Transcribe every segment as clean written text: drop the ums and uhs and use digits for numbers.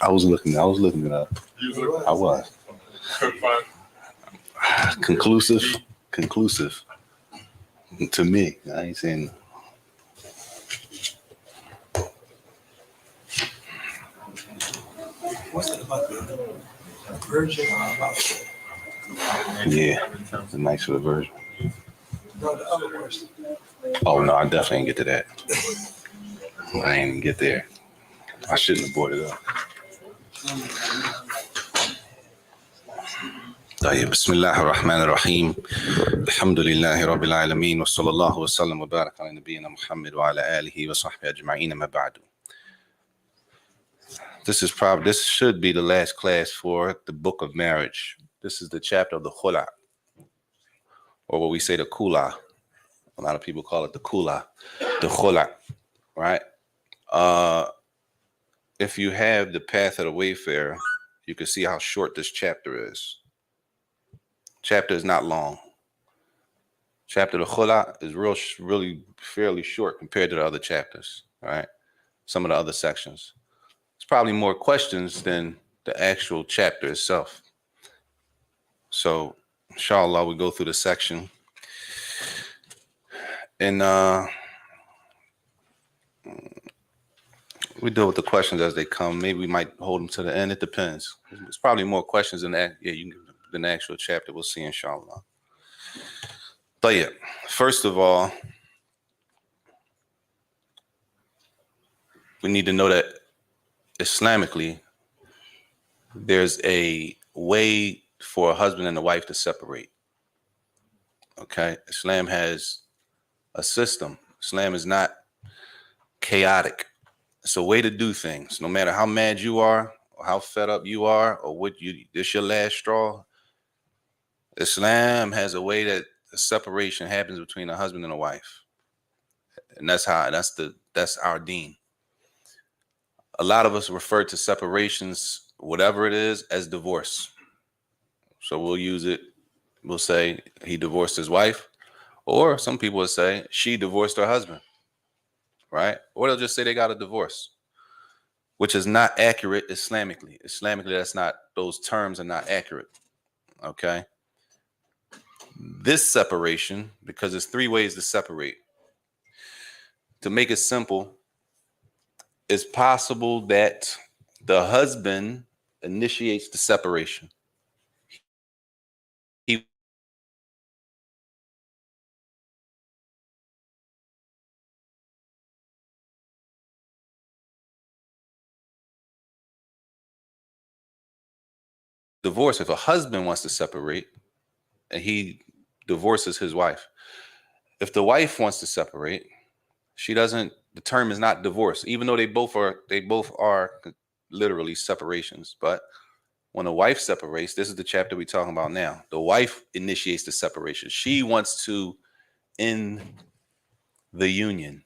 I was looking it up. I was. Conclusive. Conclusive. To me. I ain't saying. What's it about the virgin or about Yeah. The nice for the version. no, the other verse? Oh no, I definitely ain't get to that. I ain't even get there. I shouldn't have brought it up. طيب بسم الله الرحمن الرحيم الحمد لله رب العالمين وصلى الله وسلم وبارك على نبينا محمد وعلى آله وصحبه أجمعين ما بعد. This should be the last class for the book of marriage. This is the chapter of the khula'a, or what we say the khula'a. A lot of people call it the khula'a, the khula'a, right? If you have the path of the wayfarer, you can see how short this chapter is. Chapter is not long. Chapter of the khula'a is really fairly short compared to the other chapters, right? Some of the other sections. It's probably more questions than the actual chapter itself. So, inshallah, we go through the section. And we deal with the questions as they come. Maybe we might hold them to the end. It depends. There's probably more questions than that. Than the actual chapter. We'll see, inshallah. But yeah, first of all, we need to know that Islamically, there's a way for a husband and a wife to separate. Okay? Islam has a system. Islam is not chaotic. It's a way to do things. No matter how mad you are, or how fed up you are, or this your last straw, Islam has a way that a separation happens between a husband and a wife. And that's our deen. A lot of us refer to separations, whatever it is, as divorce. So we'll use it. We'll say he divorced his wife, or some people will say she divorced her husband, right? Or they'll just say they got a divorce, which is not accurate Islamically. Islamically, those terms are not accurate, okay? This separation, because there's three ways to separate. To make it simple, it's possible that the husband initiates the separation. He divorce. If a husband wants to separate and he divorces his wife, if the wife wants to separate, she doesn't. The term is not divorce, even though they both are literally separations. But when a wife separates, this is the chapter we're talking about now. The wife initiates the separation. She wants to end the union.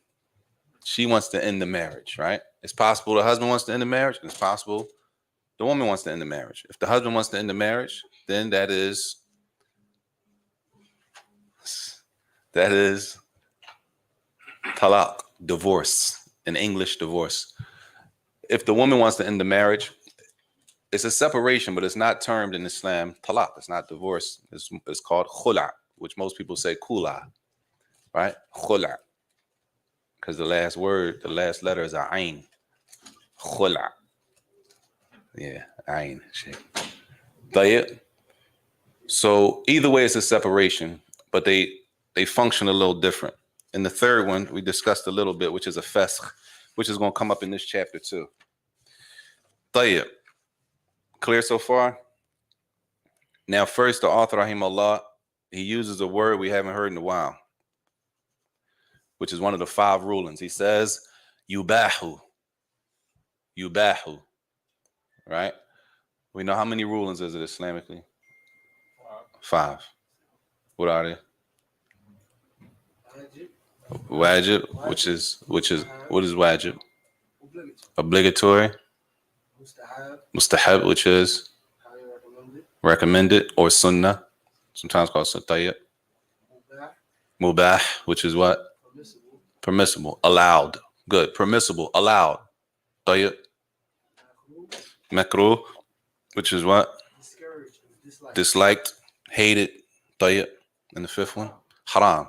She wants to end the marriage, right? It's possible the husband wants to end the marriage, and it's possible the woman wants to end the marriage. If the husband wants to end the marriage, then that is talaq, divorce, in English, divorce. If the woman wants to end the marriage, it's a separation, but it's not termed in Islam talaq. It's not divorce. It's called khula'a, which most people say khula'a, right? Khula'a, because the last letter is ayn. Khula'a. Yeah, ayn. So either way, it's a separation, but they function a little different. And the third one we discussed a little bit, which is a fasakh, which is going to come up in this chapter too. Tayyib. Clear so far? Now, first, the author, rahimahullah, he uses a word we haven't heard in a while, which is one of the 5 rulings. He says, yubahu. Yubahu. Right? We know how many rulings is it Islamically? 5. What are they? Wajib, which is what is wajib? Obligatory. Mustahab, which is recommended, or sunnah, sometimes called tayyib. Mubah, which is what? Permissible, allowed. Good, permissible, allowed. Tayyib. Makruh, which is what? Discouraged, disliked. Disliked, hated. طيب. And the fifth one? Haram.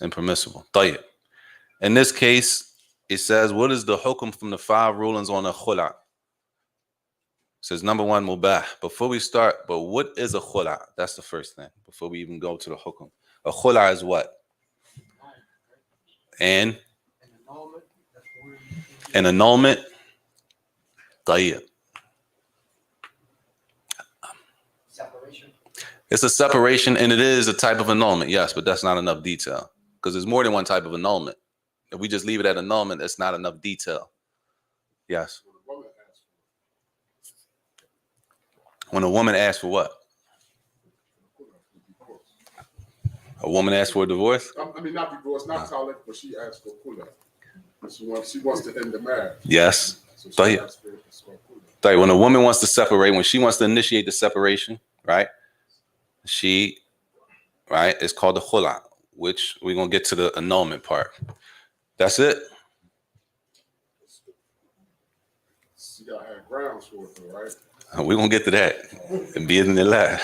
Impermissible. طيب. In this case, it says, what is the hukum from the 5 rulings on a khula'? It says number 1, mubah. Before we start, but what is a khula'? That's the first thing. Before we even go to the hukum. A khula' is what? And an annulment. طيب. Separation. It's a separation, and it is a type of annulment, yes, but that's not enough detail because there's more than one type of annulment. If we just leave it at annulment, that's not enough detail. Yes. When a woman asks for what? A woman asks for a divorce? I mean, not divorce, not talak, but she asked for khula'. She wants to end the marriage. Yes. So she طيب. asked for khula'. When a woman wants to separate, when she wants to initiate the separation, right? She, right, it's called the khula', which we're going to get to the annulment part. That's it. She got to have grounds for it, though, right? We're going to get to that. And be in the lab.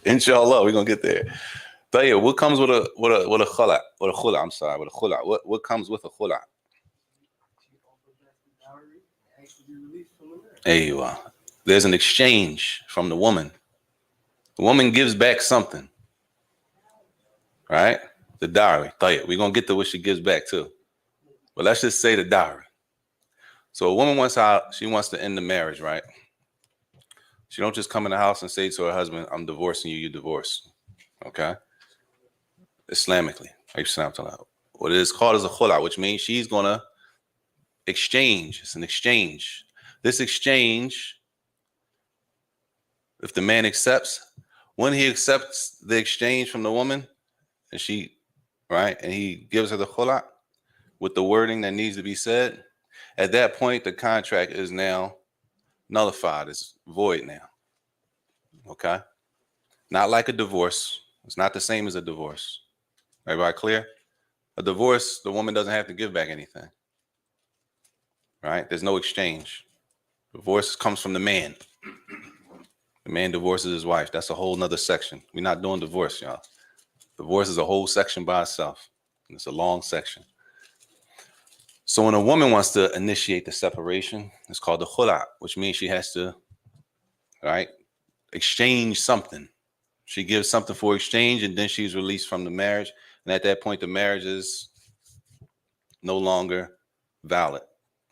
Inshallah, we're going to get there. طيب, what comes with a khula'? With a khula', I'm sorry, with a khula'. What comes with a khula'? There you are. There's an exchange from the woman. The woman gives back something. Right? The dowry. طيب, we're going to get to what she gives back too. But let's just say the dowry. So a woman wants to end the marriage, right? She don't just come in the house and say to her husband, I'm divorcing you, you're divorced. Okay? Islamically. What it is called is a khula', which means she's going to exchange. It's an exchange. This exchange, if the man accepts, when he accepts the exchange from the woman, and she, right, and he gives her the khula' with the wording that needs to be said, at that point, the contract is now nullified. It's void now. Okay? Not like a divorce. It's not the same as a divorce. Everybody clear? A divorce, the woman doesn't have to give back anything. Right? There's no exchange. Divorce comes from the man. The man divorces his wife. That's a whole nother section. We're not doing divorce, y'all. Divorce is a whole section by itself. And it's a long section. So when a woman wants to initiate the separation, it's called the khula', which means she has to, right, exchange something. She gives something for exchange, and then she's released from the marriage. And at that point, the marriage is no longer valid.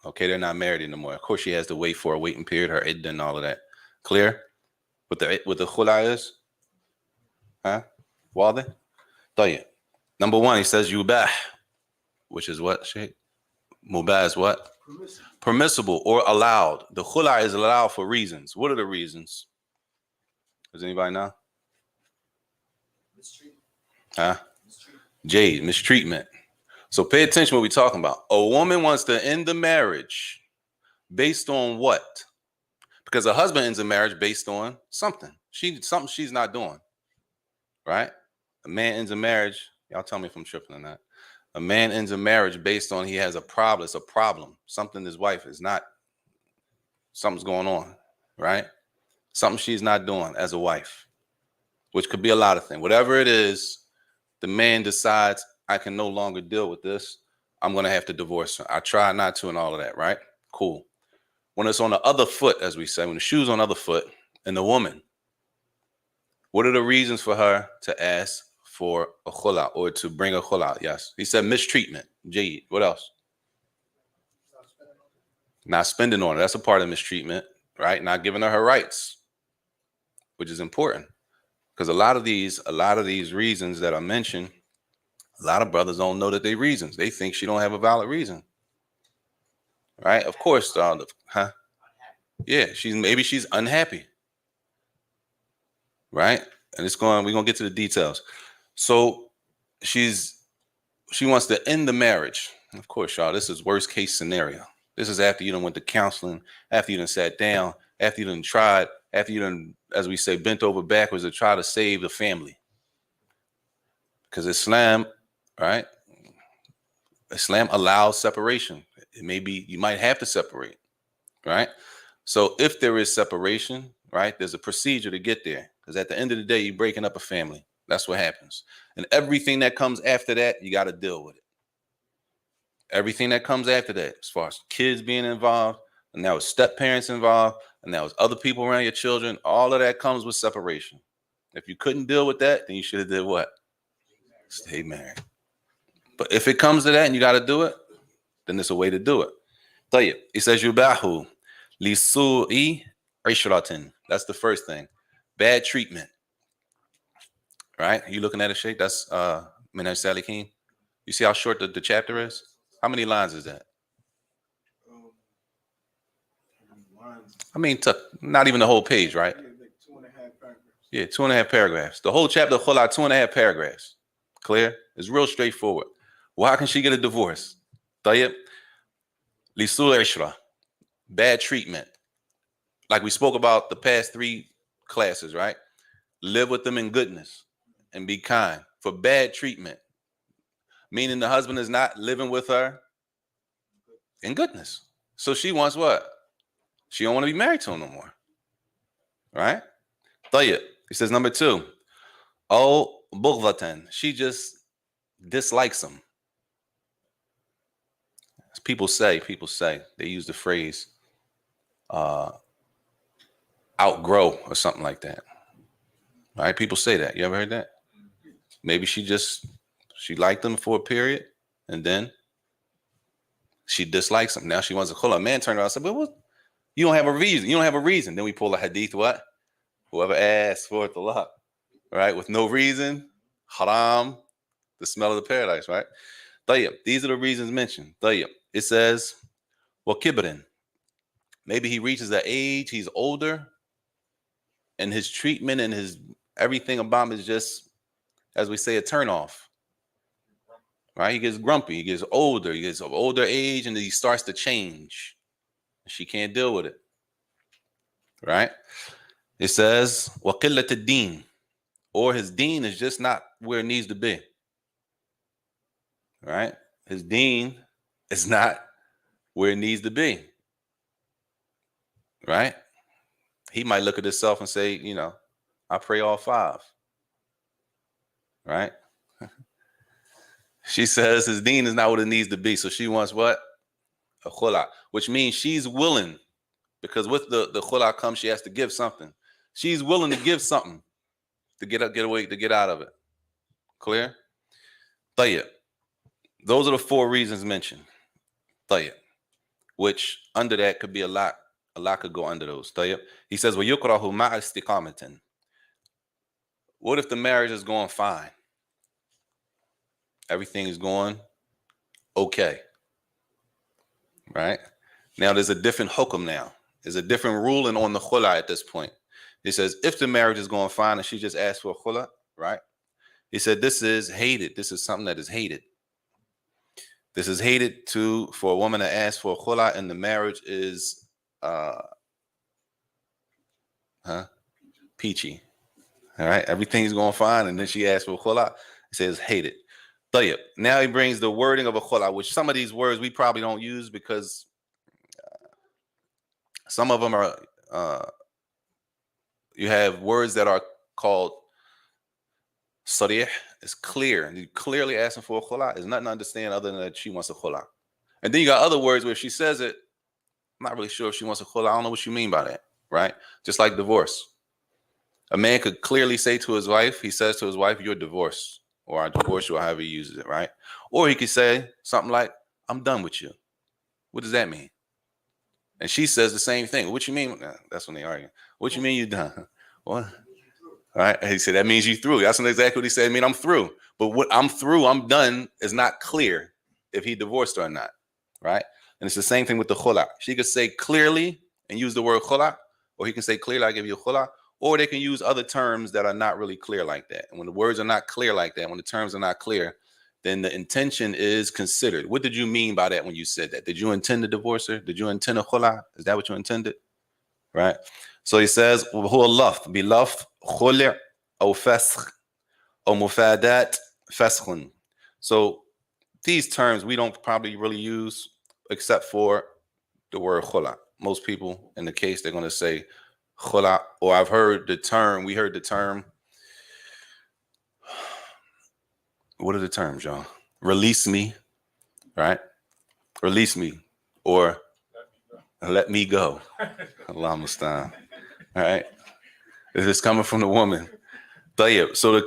Okay, they're not married anymore. Of course, she has to wait for a waiting period, her iddah and all of that. Clear? What the khula' is? Huh? Wadi? طيب. Number 1, he says yubah, which is what, Sheikh? Mubah is what? Permissible or allowed. The khula' is allowed for reasons. What are the reasons? Does anybody know? Mistreatment. Huh? Jade, mistreatment. So pay attention to what we're talking about. A woman wants to end the marriage based on what? Because a husband ends a marriage based on something. Something she's not doing. Right? A man ends a marriage. Y'all tell me if I'm tripping or not. A man ends a marriage based on he has a problem. It's a problem. Something his wife is not. Something's going on. Right? Something she's not doing as a wife. Which could be a lot of things. Whatever it is, the man decides, I can no longer deal with this. I'm going to have to divorce her. I try not to and all of that, right? Cool. When it's on the other foot, as we say, when the shoe's on the other foot, and the woman, what are the reasons for her to ask for a khula' or to bring a khula'? Yes. He said mistreatment. Jade. What else? Not spending on her. That's a part of mistreatment, right? Not giving her rights, which is important. Because a lot of these reasons that I mentioned, a lot of brothers don't know that they reasons. They think she don't have a valid reason. Right? Of course, yeah, she's unhappy. Right? And we're gonna get to the details. So she wants to end the marriage. Of course, y'all, this is worst case scenario. This is after you done went to counseling, after you done sat down, after you done tried, after you done, as we say, bent over backwards to try to save the family. Because Islam, right? Islam allows separation. It may be you might have to separate, right? So if there is separation, right, there's a procedure to get there. Because at the end of the day, you're breaking up a family. That's what happens. And everything that comes after that, you got to deal with it. Everything that comes after that, as far as kids being involved, and now it's step parents involved, and now it's other people around your children, all of that comes with separation. If you couldn't deal with that, then you should have did what? Stay married. But if it comes to that and you got to do it, then there's a way to do it. طيب. It says yubahu lisu'i ishratin. That's the first thing. Bad treatment. Right? You looking at it, Sheikh? That's Minhaj Salikin. You see how short the chapter is? How many lines is that? I mean, not even the whole page, right? Yeah, 2.5 paragraphs. The whole chapter of khula, 2.5 paragraphs. Clear? It's real straightforward. Well, how can she get a divorce? طيب. Lisul ishra. Bad treatment. Like we spoke about the past 3 classes, right? Live with them in goodness and be kind. For bad treatment, meaning the husband is not living with her in goodness. So she wants what? She don't want to be married to him no more. Right? طيب. He says number 2. Oh, bughdatan. She just dislikes him. As people say, they use the phrase outgrow or something like that. Right? People say that. You ever heard that? Maybe she liked him for a period and then she dislikes him. Now she wants to call a man turned around and said, well, what? You don't have a reason. You don't have a reason. Then we pull a hadith, what? Whoever asks for talaq, right? With no reason, haram, the smell of the paradise, right? طيب. These are the reasons mentioned. طيب. It says, well, kibrin. Maybe he reaches that age, he's older, and his treatment and his everything about him is just, as we say, a turn off. Right? He gets grumpy, he gets older, he gets of older age, and he starts to change. She can't deal with it. Right? It says, وَقِلَّةُ الدِّينِ, or his deen is just not where it needs to be. Right? His deen is not where it needs to be. Right? He might look at himself and say, I pray all 5. Right? She says his deen is not what it needs to be. So she wants what? A khula, which means she's willing, because with the khula comes, she has to give something. She's willing to give something to get out of it. Clear? طيب. Those are the 4 reasons mentioned. طيب. Which under that could be a lot. A lot could go under those. طيب. He says, وَيُكْرَهُ مَعَ اسْتِقَامَةٍ. What if the marriage is going fine? Everything is going okay. Right? Now there's a different hukum now. There's a different ruling on the khula at this point. He says, if the marriage is going fine and she just asked for a khula, right? He said, this is hated. This is something that is hated. This is hated for a woman to ask for a khula, and the marriage is peachy. All right, everything's going fine, and then she asks for a khula. He says hated. طيب. Now he brings the wording of a khula, which some of these words we probably don't use because some of them are you have words that are called sarih. It's clear. And you clearly asking for a khula. There's nothing to understand other than that she wants a khula. And then you got other words where if she says it, I'm not really sure if she wants a khula. I don't know what you mean by that, right? Just like divorce. A man could clearly say to his wife, he says to his wife, you're divorced, or I divorce you, or however he uses it, right? Or he could say something like, I'm done with you. What does that mean? And she says the same thing. What you mean? That's when they argue. What you mean you done? What? All right. And he said, that means you through. That's exactly what he said. I mean, I'm through. But what I'm through, I'm done is not clear if he divorced her or not. Right? And it's the same thing with the khula. She could say clearly and use the word khula, or he can say clearly, I give you a khula, or they can use other terms that are not really clear like that. And when the words are not clear like that, when the terms are not clear, then the intention is considered. What did you mean by that when you said that? Did you intend to divorce her? Did you intend a khula? Is that what you intended? Right? So he says, huwa lafz, bi lafz khuli' aw fasakh aw mufadat faskhun. So these terms we don't probably really use except for the word khula. Most people in the case, they're going to say khula, or we heard the term. What are the terms, y'all? Release me, right? Release me, or let me go. Allah Mustaan. All right. This is coming from the woman. So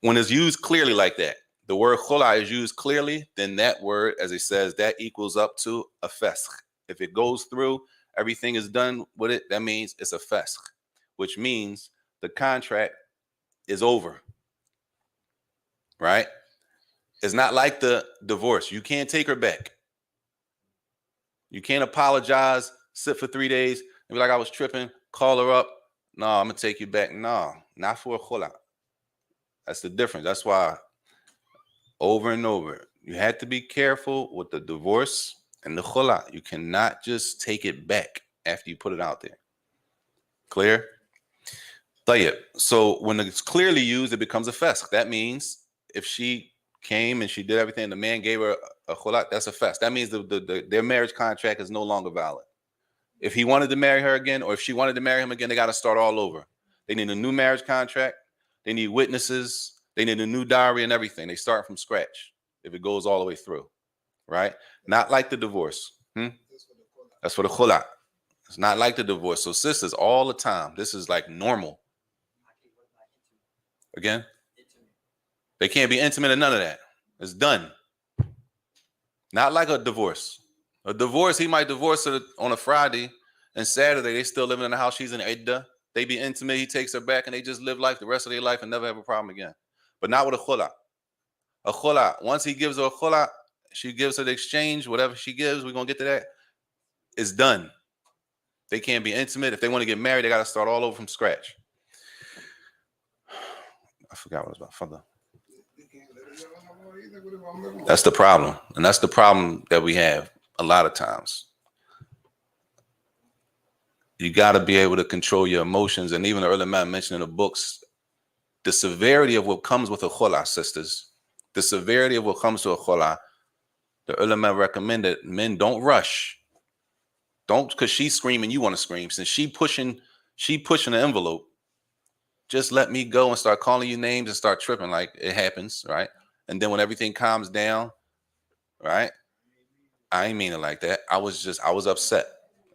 when it's used clearly like that, the word khula is used clearly, then that word, as it says, that equals up to a fesq. If it goes through, everything is done with it, that means it's a fesq, which means the contract is over, right? It's not like the divorce. You can't take her back. You can't apologize, sit for 3 days, and be like, I was tripping, call her up. No, I'm going to take you back. No, not for a khula. That's the difference. That's why over and over, you had to be careful with the divorce and the khula. You cannot just take it back after you put it out there. Clear? So when it's clearly used, it becomes a fesq. That means if she came and she did everything, the man gave her a khula, that's a fesq. That means their marriage contract is no longer valid. If he wanted to marry her again, or if she wanted to marry him again, they got to start all over. They need a new marriage contract. They need witnesses. They need a new diary and everything. They start from scratch if it goes all the way through, right? Not like the divorce. That's for the khula. It's not like the divorce. So sisters, all the time, this is like normal. Again, they can't be intimate or none of that. It's done. Not like a divorce. A divorce, he might divorce her on a Friday, and Saturday they still living in the house. She's in iddah. They be intimate. He takes her back, and they just live life the rest of their life and never have a problem again. But not with a khula. A khula, once he gives her a khula, she gives her the exchange, whatever she gives, we're going to get to that. It's done. They can't be intimate. If they want to get married, they got to start all over from scratch. I forgot what I was about. Further. That's the problem. And that's the problem that we have a lot of times. You got to be able to control your emotions. And even the early man mentioned in the books, the severity of what comes with a khula, sisters, the severity of what comes to a khula, the ulama recommend that men don't rush. Don't, because she's screaming, you want to scream. Since she pushing the envelope, just let me go and start calling you names and start tripping like it happens, right? And then when everything calms down, right? I ain't mean it like that. I was upset,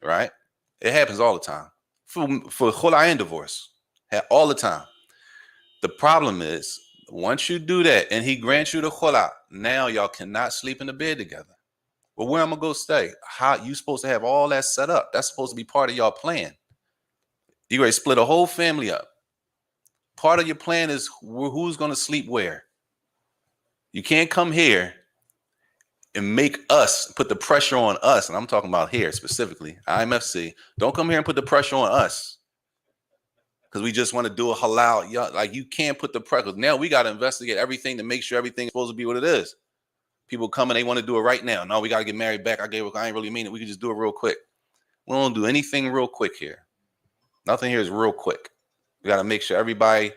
right? It happens all the time. For khula and divorce, all the time. The problem is, once you do that and he grants you the khula, now y'all cannot sleep in the bed together. Well, where am I going to go stay? How you supposed to have all that set up? That's supposed to be part of y'all plan. You ready to split a whole family up. Part of your plan is who's going to sleep where. You can't come here and make us put the pressure on us. And I'm talking about here specifically, IMFC. Don't come here and put the pressure on us because we just want to do a halal. Like you can't put the pressure. Now we got to investigate everything to make sure everything's supposed to be what it is. People come and they want to do it right now. No, we got to get married back. I ain't really mean it. We can just do it real quick. We don't do anything real quick here. Nothing here is real quick. We got to make sure everybody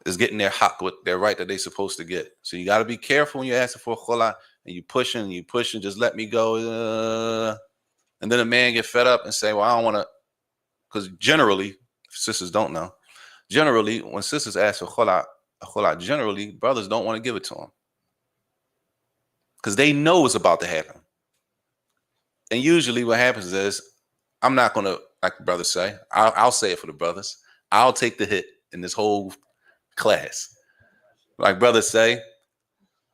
is getting their haq with their right that they're supposed to get. So you got to be careful when you're asking for a khula and you pushing, just let me go. And then a man get fed up and say, well, I don't want to, because generally, sisters don't know, generally, when sisters ask for khula, generally, brothers don't want to give it to them. Because they know it's about to happen. And usually what happens is, I'm not going to, like the brothers say, I'll say it for the brothers, I'll take the hit in this whole class. Like brothers say,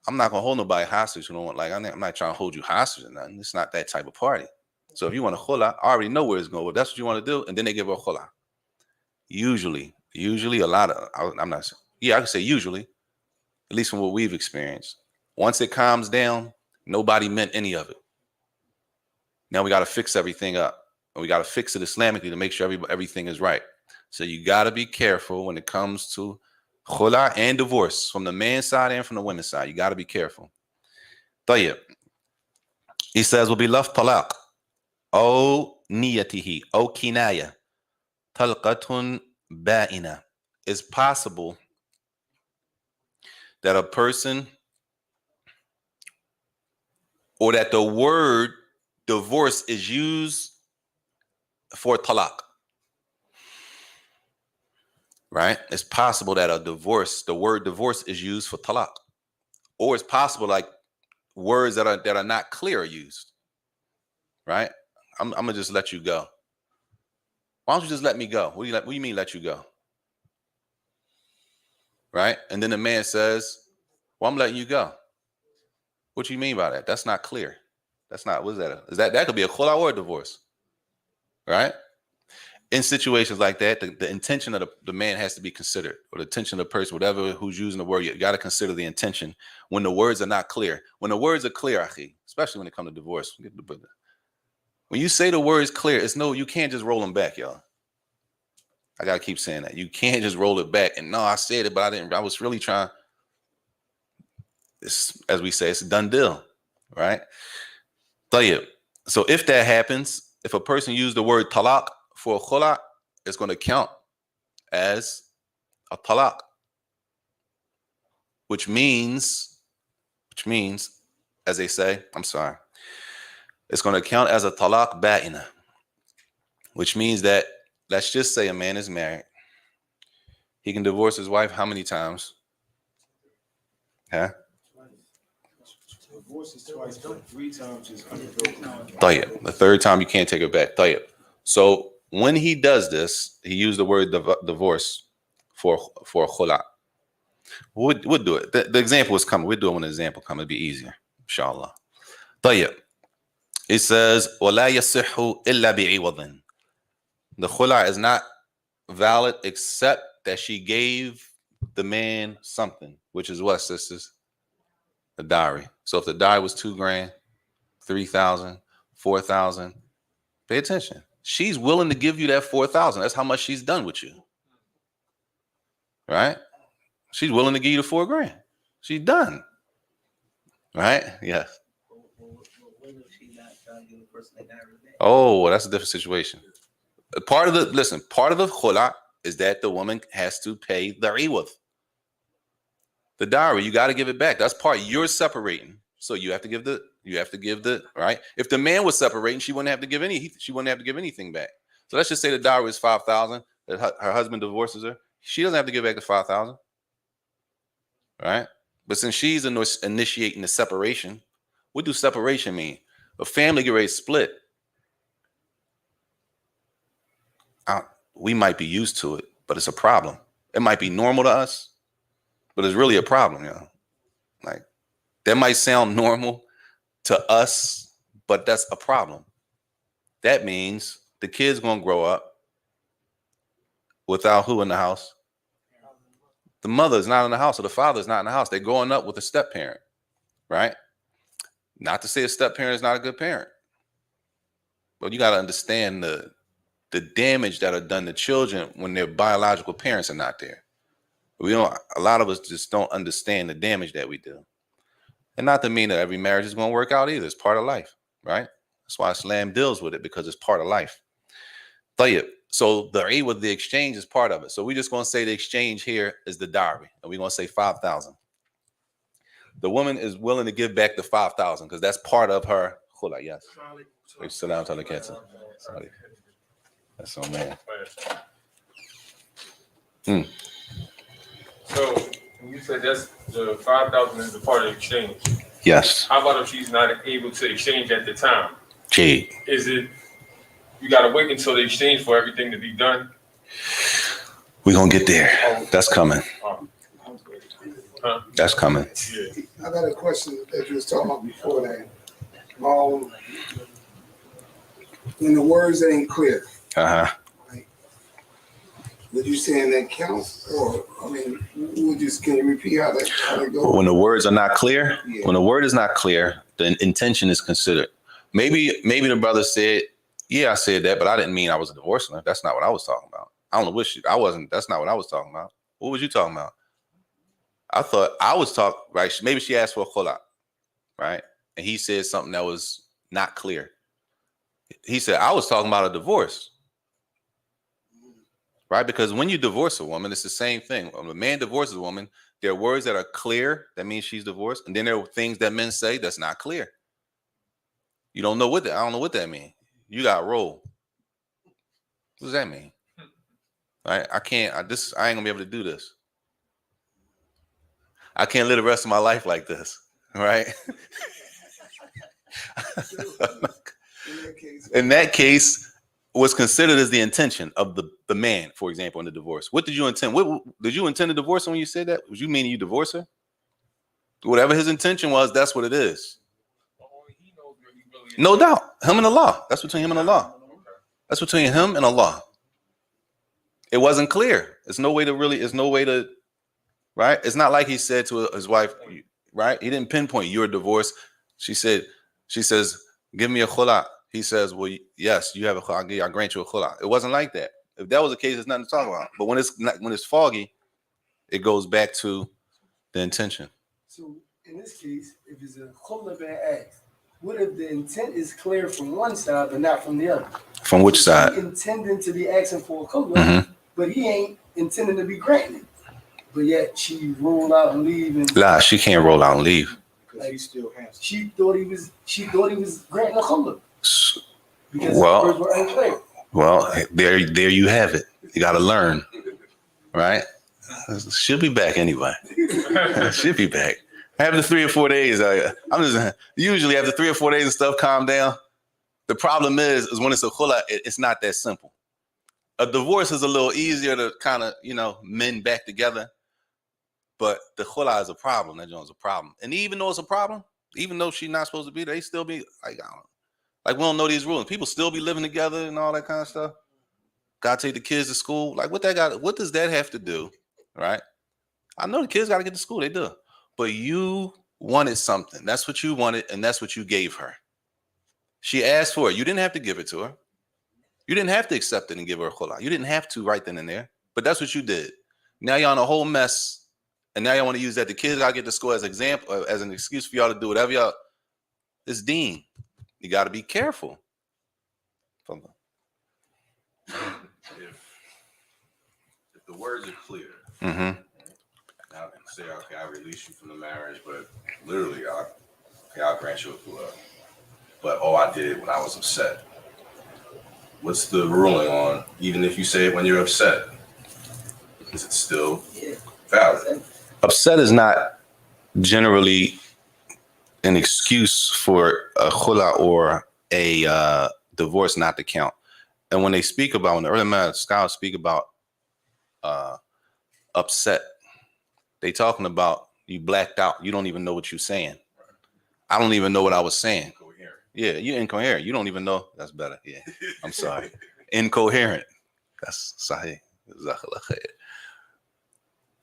I'm not going to hold nobody hostage who don't want, like, I'm not trying to hold you hostage or nothing. It's not that type of party. So if you want a khula, I already know where it's going. Well, that's what you want to do. And then they give her a khula. Usually a lot of, I'm not saying, yeah, I can say usually, at least from what we've experienced. Once it calms down, nobody meant any of it. Now we got to fix everything up. And we got to fix it Islamically to make sure everything is right. So you got to be careful when it comes to khula and divorce, from the man's side and from the women's side. You got to be careful. Tayyib. He says, will be laf talaq, o niyatihi, o kinaya, talqatun ba'ina. It's possible that a person, or that the word divorce is used for talaq. Right? It's possible that the word divorce is used for talaq. Or it's possible like words that are not clear are used. Right? I'm gonna just let you go. Why don't you just let me go? What do you mean let you go? Right? And then the man says, well, I'm letting you go. What do you mean by that? That's not clear. That's not, what is that? That could be a khula'a or a divorce. Right? In situations like that, the intention of the man has to be considered, or the intention of the person, whatever who's using the word, you got to consider the intention when the words are not clear. When the words are clear, akhi, especially when it comes to divorce, when you say the words clear, you can't just roll them back, y'all. I got to keep saying that. You can't just roll it back and no, I said it, but I was really trying. As we say, it's a done deal, right? So if that happens, if a person used the word talaq for a khula', it's going to count as a talaq, which means, as they say, it's going to count as a talaq ba'ina, which means that, let's just say a man is married. He can divorce his wife how many times? Huh? Divorce is twice, but 3 times is unrevoked. The third time you can't take it back. So when he does this, he used the word divorce for a khula'. We'll do it. The example is coming. We'll do it when the example comes. It'll be easier, inshallah. It says, وَلَا يَصِحُّ إِلَّا بِعِوَضٍ. The khula' is not valid except that she gave the man something, which is what, sisters? The dowry. So if the dowry was $2,000, $3,000, $4,000, pay attention. She's willing to give you that $4,000. That's how much she's done with you. Right? She's willing to give you the $4,000. She's done. Right? Yes. Oh, that's a different situation. Part of the khula' is that the woman has to pay the iwad. The dowry, you got to give it back. That's part you're separating. So you have to give the right. If the man was separating, she wouldn't have to give anything back. So let's just say the dowry is $5,000. That her husband divorces her. She doesn't have to give back the $5,000. Right? But since she's initiating the separation, what do separation mean? A family get ready to split. We might be used to it, but it's a problem. It might be normal to us, but it's really a problem, Like, that might sound normal to us, but that's a problem. That means the kid's gonna grow up without who in the house? The mother is not in the house, or the father is not in the house. They're growing up with a step parent, right? Not to say a step parent is not a good parent, but you got to understand the damage that are done to children when their biological parents are not there. A lot of us just don't understand the damage that we do. And not to mean that every marriage is going to work out either. It's part of life, right? That's why Islam deals with it, because it's part of life. So the exchange is part of it. So we're just going to say the exchange here is the dowry, and we're going to say 5,000. The woman is willing to give back the 5,000 because that's part of her khula'. Yes. Sit down, tell the cats. Sorry. That's so man. So when you said that's the 5,000 is the part of the exchange. Yes. How about if she's not able to exchange at the time? Jade. Is it you gotta wait until the exchange for everything to be done? We're gonna get there. That's coming. Huh? That's coming. Yeah. I got a question that you was talking about before that. When the words ain't clear, Uh-huh. right, would you saying that counts? Or, can you repeat how that goes? When the words are not clear, Yeah. when the word is not clear, the intention is considered. Maybe the brother said, yeah, I said that, but I didn't mean I was divorcing her. That's not what I was talking about. I don't know that's not what I was talking about. What was you talking about? I thought I was talking, right? Maybe she asked for a khula', right? And he said something that was not clear. He said, I was talking about a divorce, right? Because when you divorce a woman, it's the same thing. When a man divorces a woman, there are words that are clear. That means she's divorced. And then there are things that men say that's not clear. You don't know what that. I don't know what that means. You got roll. What does that mean? Right? I ain't gonna be able to do this. I can't live the rest of my life like this. Right? In that case, what's considered as the intention of the man, for example, in the divorce. What did you intend? What did you intend to divorce her when you said that? Was you meaning you divorce her? Whatever his intention was, that's what it is. He knows where he really is. No doubt. Him and Allah. That's between him and Allah. That's between him and Allah. It wasn't clear. There's no way to, right? It's not like he said to his wife, right? He didn't pinpoint, you're divorced. She says, give me a khula'a. He says, well, yes, you have a khula'a. I grant you a khula'a. It wasn't like that. If that was the case, there's nothing to talk about. But when it's foggy, it goes back to the intention. So in this case, if it's a khula been asked, what if the intent is clear from one side but not from the other? From which So side? she intending to be asking for a khula, but he ain't intending to be granting. But yet she rolled out and leave, and Nah, she can't roll out and leave. because he still has. She thought he was granting a khula because Well- the words were unclear. Well, there you have it. You got to learn, right? She'll be back anyway. She'll be back. After 3 or 4 days, usually after 3 or 4 days and stuff calm down. The problem is when it's a khula, it's not that simple. A divorce is a little easier to kind of, mend back together. But the khula is a problem. That joint's a problem. And even though it's a problem, even though she's not supposed to be there, they still be like, I don't know. Like, we don't know these rules. People still be living together and all that kind of stuff. Gotta take the kids to school. Like, what does that have to do? Right? I know the kids gotta get to school, they do. But you wanted something. That's what you wanted, and that's what you gave her. She asked for it. You didn't have to give it to her. You didn't have to accept it and give her a khula. You didn't have to right then and there. But that's what you did. Now you're on a whole mess, and now you want to use that. The kids gotta get to school as an example, as an excuse for y'all to do whatever y'all. It's deen. You got to be careful. If the words are clear, Mm-hmm. I can say, okay, I release you from the marriage, but literally, I'll grant you a khula. But I did it when I was upset. What's the ruling on, even if you say it when you're upset? Is it still valid? Upset is not generally an excuse for a khula or a divorce not to count. And when the early scholars speak about upset, they talking about you blacked out. You don't even know what you're saying. I don't even know what I was saying. Incoherent. Yeah, you're incoherent. You don't even know. That's better. Yeah, I'm sorry. Incoherent. That's sahih.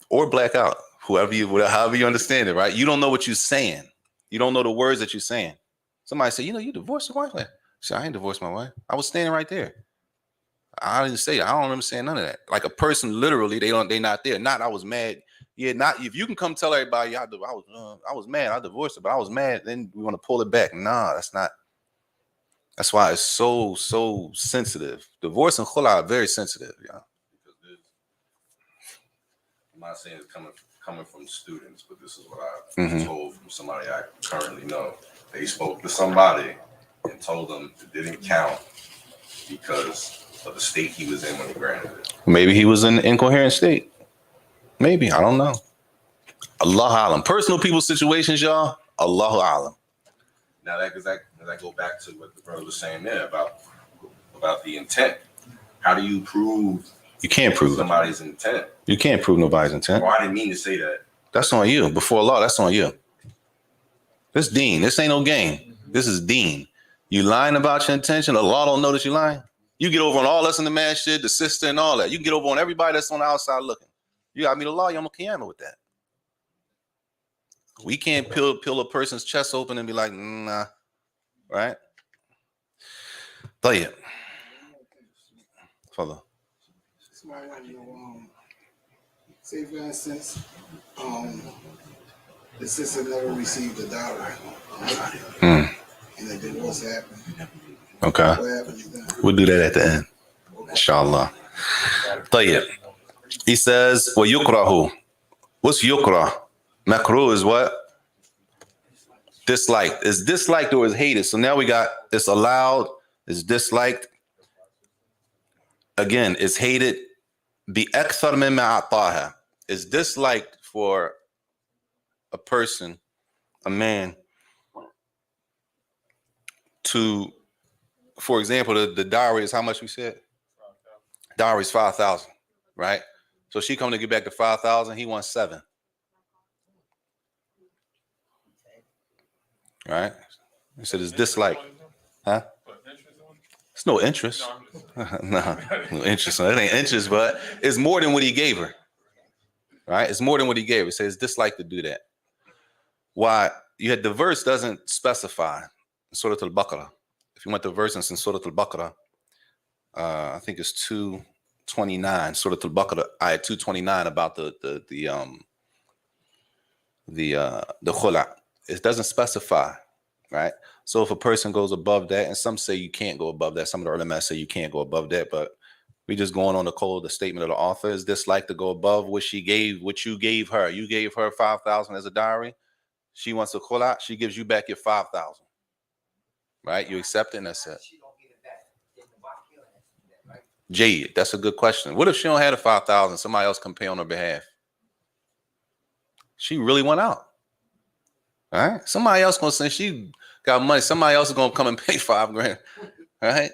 Or blackout. However you understand it, right? You don't know what you're saying. You don't know the words that you're saying. Somebody say, you divorced your wife. I said, I ain't divorced my wife. I was standing right there. I didn't say that. I don't remember saying none of that. Like a person, literally, they not there. Not I was mad. Yeah, not if you can come tell everybody I was mad. I divorced her, but I was mad. Then we want to pull it back. Nah, that's not. That's why it's so sensitive. Divorce and khula are very sensitive. Yeah. Because I'm not saying it's coming from students, but this is what I was told from somebody I currently know. They spoke to somebody and told them it didn't count because of the state he was in when he granted it. Maybe he was in an incoherent state. Maybe. I don't know. Allahu alam. Personal people situations, y'all. Allahu alam. Now that go back to what the brother was saying there about the intent. How do you prove? You can't prove somebody's intent. You can't prove nobody's intent. Well, I didn't mean to say that. That's on you. Before Allah, that's on you. This deen. This ain't no game. This is deen. You lying about your intention. Allah don't know that you lying. You get over on all us in the man shit, the sister and all that. You can get over on everybody that's on the outside looking. You got to meet Allah Yawm al-Qiyamah with that. We can't peel a person's chest open and be like, nah. Right? طيب. Follow. Somebody want to know, say for instance, the sister never received a dowry, and the divorce happened. Okay. What happens then? We'll do that at the end. Inshallah. طيب. He says, وَيُكْرَهُ. What's yukrah? Makruh is what? Disliked. It's disliked or is hated. So now we got it's allowed, it's disliked. Again, it's hated. بأكثر مما أعطاها. It's disliked for a person, a man, to, for example, the dowry is how much we said? Dowry is 5,000, right? So she come to get back to 5,000. He wants 7. Right? He said it's disliked. Huh? It's no interest. No interest. It ain't interest, but it's more than what he gave her. Right? It's more than what he gave her. It says dislike to do that. Why? You had the verse doesn't specify Surah Al-Baqarah. If you want the verse in Surah Al-Baqarah, I think it's 229, Surah Al-Baqarah, ayat 229 about the khula'a. It doesn't specify, right? So if a person goes above that, and some say you can't go above that, some of the ulama say you can't go above that, but we just going on the code, the statement of the author. Is this like to go above what she gave, what you gave her? You gave her 5,000 as a dowry. She wants a khula'a. She gives you back your 5,000. Right? You accept it, and that's it. Jade, that's a good question. What if she don't have the 5,000? Somebody else can pay on her behalf. She really went out. All right? Somebody else gonna say she got money. Somebody else is gonna come and pay $5,000. Right?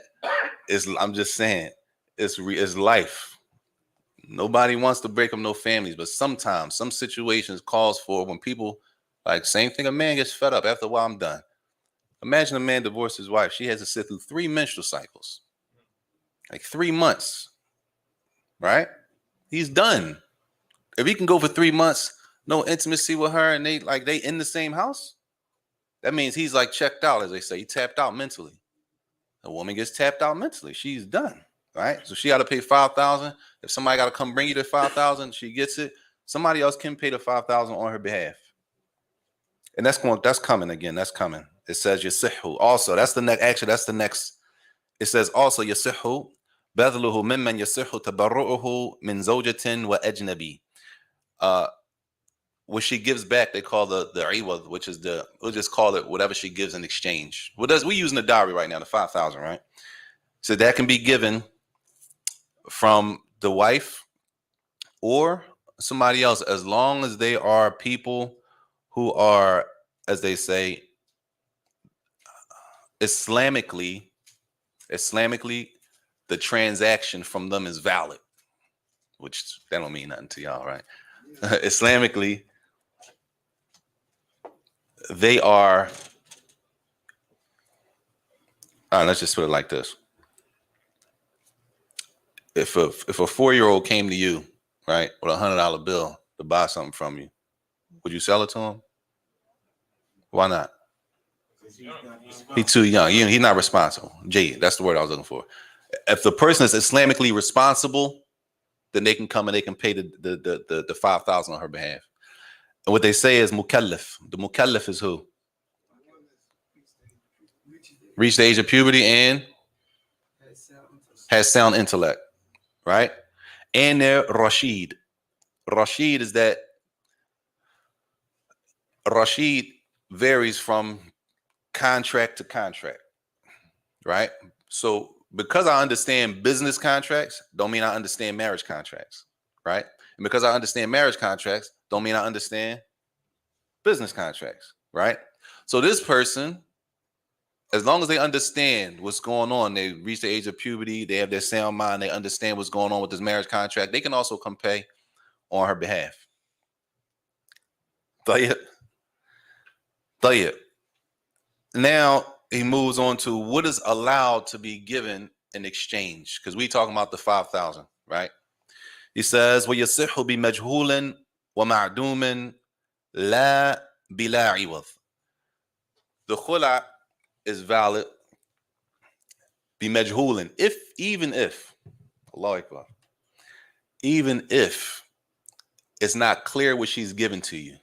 I'm just saying, it's life. Nobody wants to break up no families, but sometimes some situations calls for when people like same thing. A man gets fed up after a while. I'm done. Imagine a man divorced his wife. She has to sit through 3 menstrual cycles, like 3 months. Right? He's done. If he can go for 3 months, no intimacy with her, and they in the same house, that means he's like checked out, as they say. He tapped out mentally. A woman gets tapped out mentally. She's done. Right? So she got to pay 5,000. If somebody got to come bring you the 5,000, she gets it. Somebody else can pay the 5,000 on her behalf. And that's coming again. That's coming. It says yasihu. Also, that's the next. Actually, that's the next. It says also yasihu badluhu mimman yasihu tabarru'uhu min zawjatin wa ajnabi. What she gives back, they call the iwad, which is we'll just call it whatever she gives in exchange. We using the dowry right now, the 5,000, right? So that can be given from the wife or somebody else, as long as they are people who are, as they say, Islamically, the transaction from them is valid, which that don't mean nothing to y'all, right? Islamically, they are. All right, let's just put it like this. If a 4-year-old came to you, right, with $100 bill to buy something from you, would you sell it to him? Why not? He's too young. He's not responsible. Jade, that's the word I was looking for. If the person is Islamically responsible, then they can come and they can pay the 5,000 on her behalf. And what they say is mukallaf. The mukallaf is who? Reached the age of puberty and has sound intellect, right? And they're Rashid. Rashid is that. Rashid varies from contract to contract, right? So because I understand business contracts, don't mean I understand marriage contracts, right? And because I understand marriage contracts, don't mean I understand business contracts, right? So this person, as long as they understand what's going on, they reach the age of puberty, they have their sound mind, they understand what's going on with this marriage contract, they can also come pay on her behalf. Tayyib. Now he moves on to what is allowed to be given in exchange, because we talking about the 5,000, right? He says, وَيَصِحُ بِمَجْهُولٍ وَمَعْدُومٍ لَا بِلَا عِوَضٍ. The khula is valid بِمَجْهُولٍ, even if Allahu Akbar, even if it's not clear what she's given to you.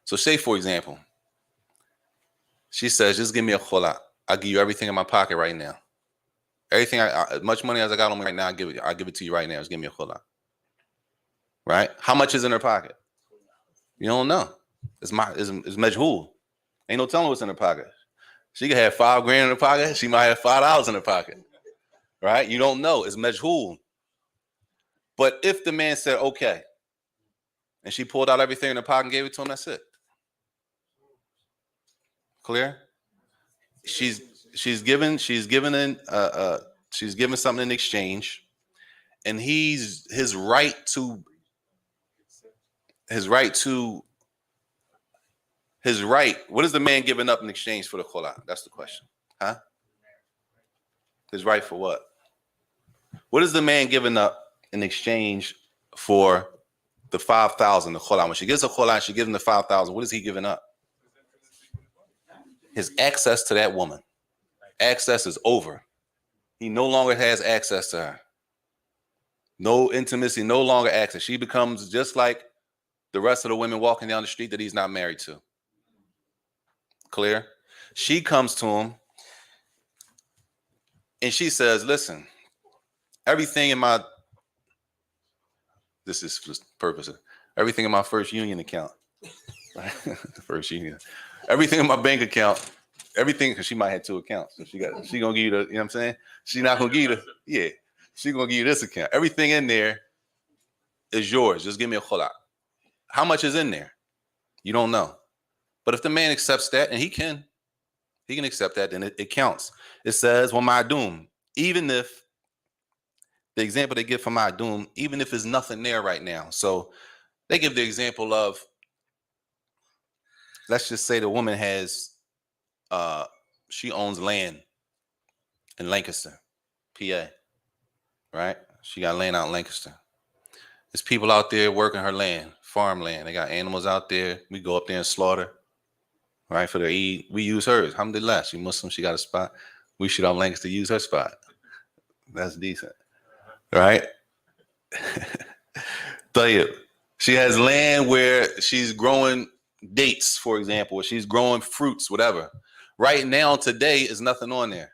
So say, for example, she says, just give me a khula. I'll give you everything in my pocket right now. Everything, as much money as I got on me right now, I'll give it to you right now. Just give me a khula. Right? How much is in her pocket? You don't know. It's majhul. Ain't no telling what's in her pocket. She could have $5 grand in her pocket. She might have $5 in her pocket. Right? You don't know. It's majhul. But if the man said, okay, and she pulled out everything in her pocket and gave it to him, that's it. Clear? She's given something in exchange, and his right. What is the man giving up in exchange for the khula'a? That's the question. Huh? His right for what? What is the man giving up in exchange for the 5,000, the khula'a? When she gives a khula'a, she gives him the 5,000. What is he giving up? His access to that woman. Access is over. He no longer has access to her. No intimacy, no longer access. She becomes just like the rest of the women walking down the street that he's not married to. Clear? She comes to him and she says, listen, everything in my, this is for purpose, everything in my first union account, right? First union, everything in my bank account, everything, because she might have 2 accounts. So she gonna give you the, you know what I'm saying? She not gonna give you she gonna give you this account. Everything in there is yours. Just give me a khula'a. How much is in there? You don't know. But if the man accepts that, and he can accept that, then it counts. It says, well, ma'adum, even if the example they give for ma'adum, even if there's nothing there right now. So they give the example of, let's just say the woman has, she owns land in Lancaster, PA, right? She got land out in Lancaster. There's people out there working her land, farmland. They got animals out there. We go up there and slaughter, right? For their Eid. We use hers. Alhamdulillah. She Muslim. She got a spot. We should on Lancaster use her spot. That's decent, right? She has land where she's growing dates, for example, or she's growing fruits, whatever. Right now, today, is nothing on there.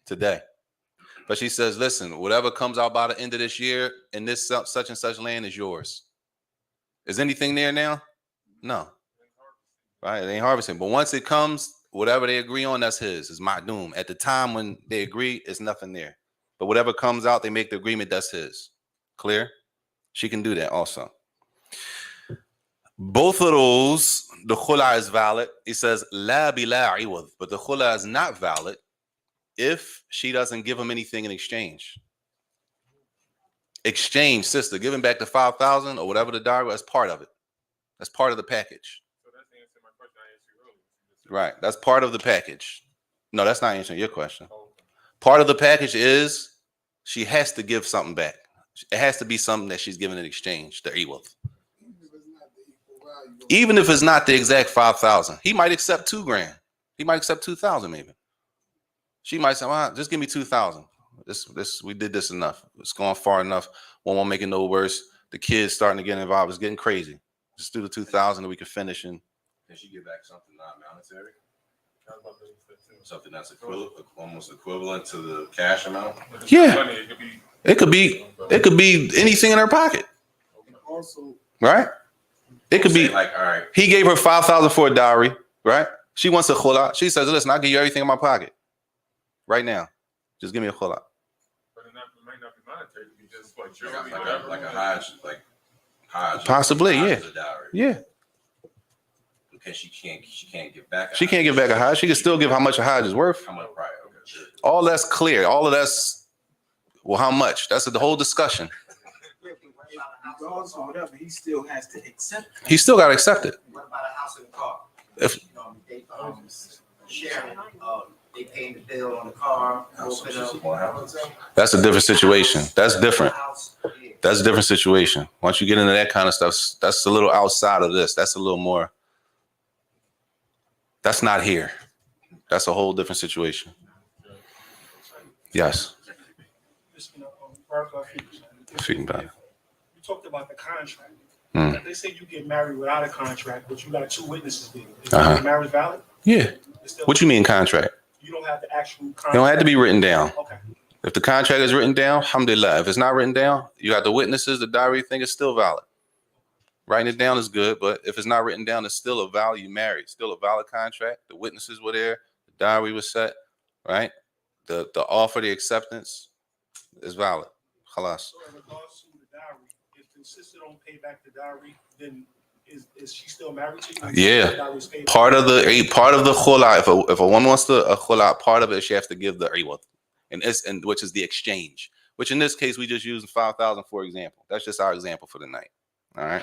Today. But she says, listen, whatever comes out by the end of this year in this such and such land is yours. Is anything there now? No. Right? It ain't harvesting. But once it comes, whatever they agree on, that's his. It's ma'dum. At the time when they agree, it's nothing there. But whatever comes out, they make the agreement, that's his. Clear? She can do that also. Both of those, the khula'a is valid. He says, la bila iwad. But the khula'a is not valid if she doesn't give him anything in exchange. Exchange, sister, giving back the 5,000 or whatever the dowry, that's part of it. That's part of the package. So that's the answer to my question I asked you earlier. Right. That's part of the package. No, that's not answering your question. Part of the package is she has to give something back. It has to be something that she's giving in exchange, the iwad. Even if it's not the exact 5,000, he might accept 2 grand. He might accept 2,000 maybe. She might say, well, just give me 2,000. We did this enough. It's gone far enough. One won't make it no worse. The kids starting to get involved. It's getting crazy. Just do the 2,000 and we can finish. And Can she get back something not monetary? Something that's almost equivalent to the cash amount? yeah, it could be anything in her pocket. Also, Right? It could be Like, all right, he gave her 5,000 for a dowry, right? She wants a khula'a. She says, listen, I'll give you everything in my pocket right now. Just give me a khula'a. But it might not be monetary. It could be just like jewelry, whatever. like a hajj, hajj. Possibly, hajj yeah. is a dowry. Yeah. Because she can't give back. She can't give back a hajj. She can still give how much a hajj is worth. How much? Right. Okay. All that's clear. All of that's, well, how much? That's the whole discussion. Regardless of whatever, he still has to accept it. He still got to accept it. What about a house and a car? If- They sharing, they paying the bill on the car. That's a different situation. That's different. That's a different situation. Once you get into that kind of stuff, that's a little outside of this. That's a little more. That's not here. That's a whole different situation. Yes. Speaking about it. You talked about the contract. Mm. If they say you get married without a contract, but you got 2 witnesses there, is Uh-huh. the marriage valid? Yeah. It's still- What you mean contract? You don't have the actual contract. It don't have to be written down. Okay. If the contract is written down, alhamdulillah. If it's not written down, you got the witnesses, the diary thing is still valid. Writing it down is good, but if it's not written down, it's still a valid. You married, still a valid contract. The witnesses were there. The dowry was set, right? The offer, the acceptance is valid. Khalas. So in regards to the dowry, if the sister don't pay back the dowry, then is she still married to you? Yeah. The dowry is paid Part back? of the khula, if a woman wants to a khula, part of it she has to give the iwad, and which is the exchange. Which in this case we just used 5,000 for example. That's just our example for the night. All right.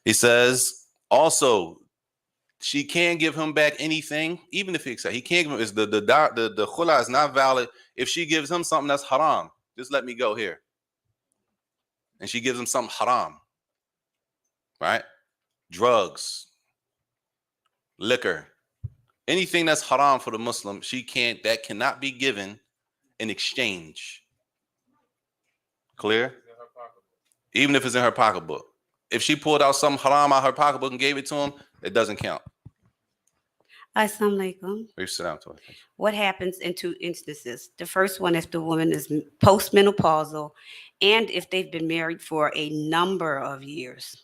He says also she can't give him back anything, even if he accepts. He can't give him. Is the khula is not valid if she gives him something that's haram. Just let me go here. And she gives him something haram, right? Drugs, liquor, anything that's haram for the Muslim, that cannot be given in exchange. Clear? Even if it's in her pocketbook. If she pulled out some haram out of her pocketbook and gave it to him, it doesn't count. Assalamu alaikum. We sit down to it. What happens in two instances? The first one, if the woman is postmenopausal and if they've been married for a number of years.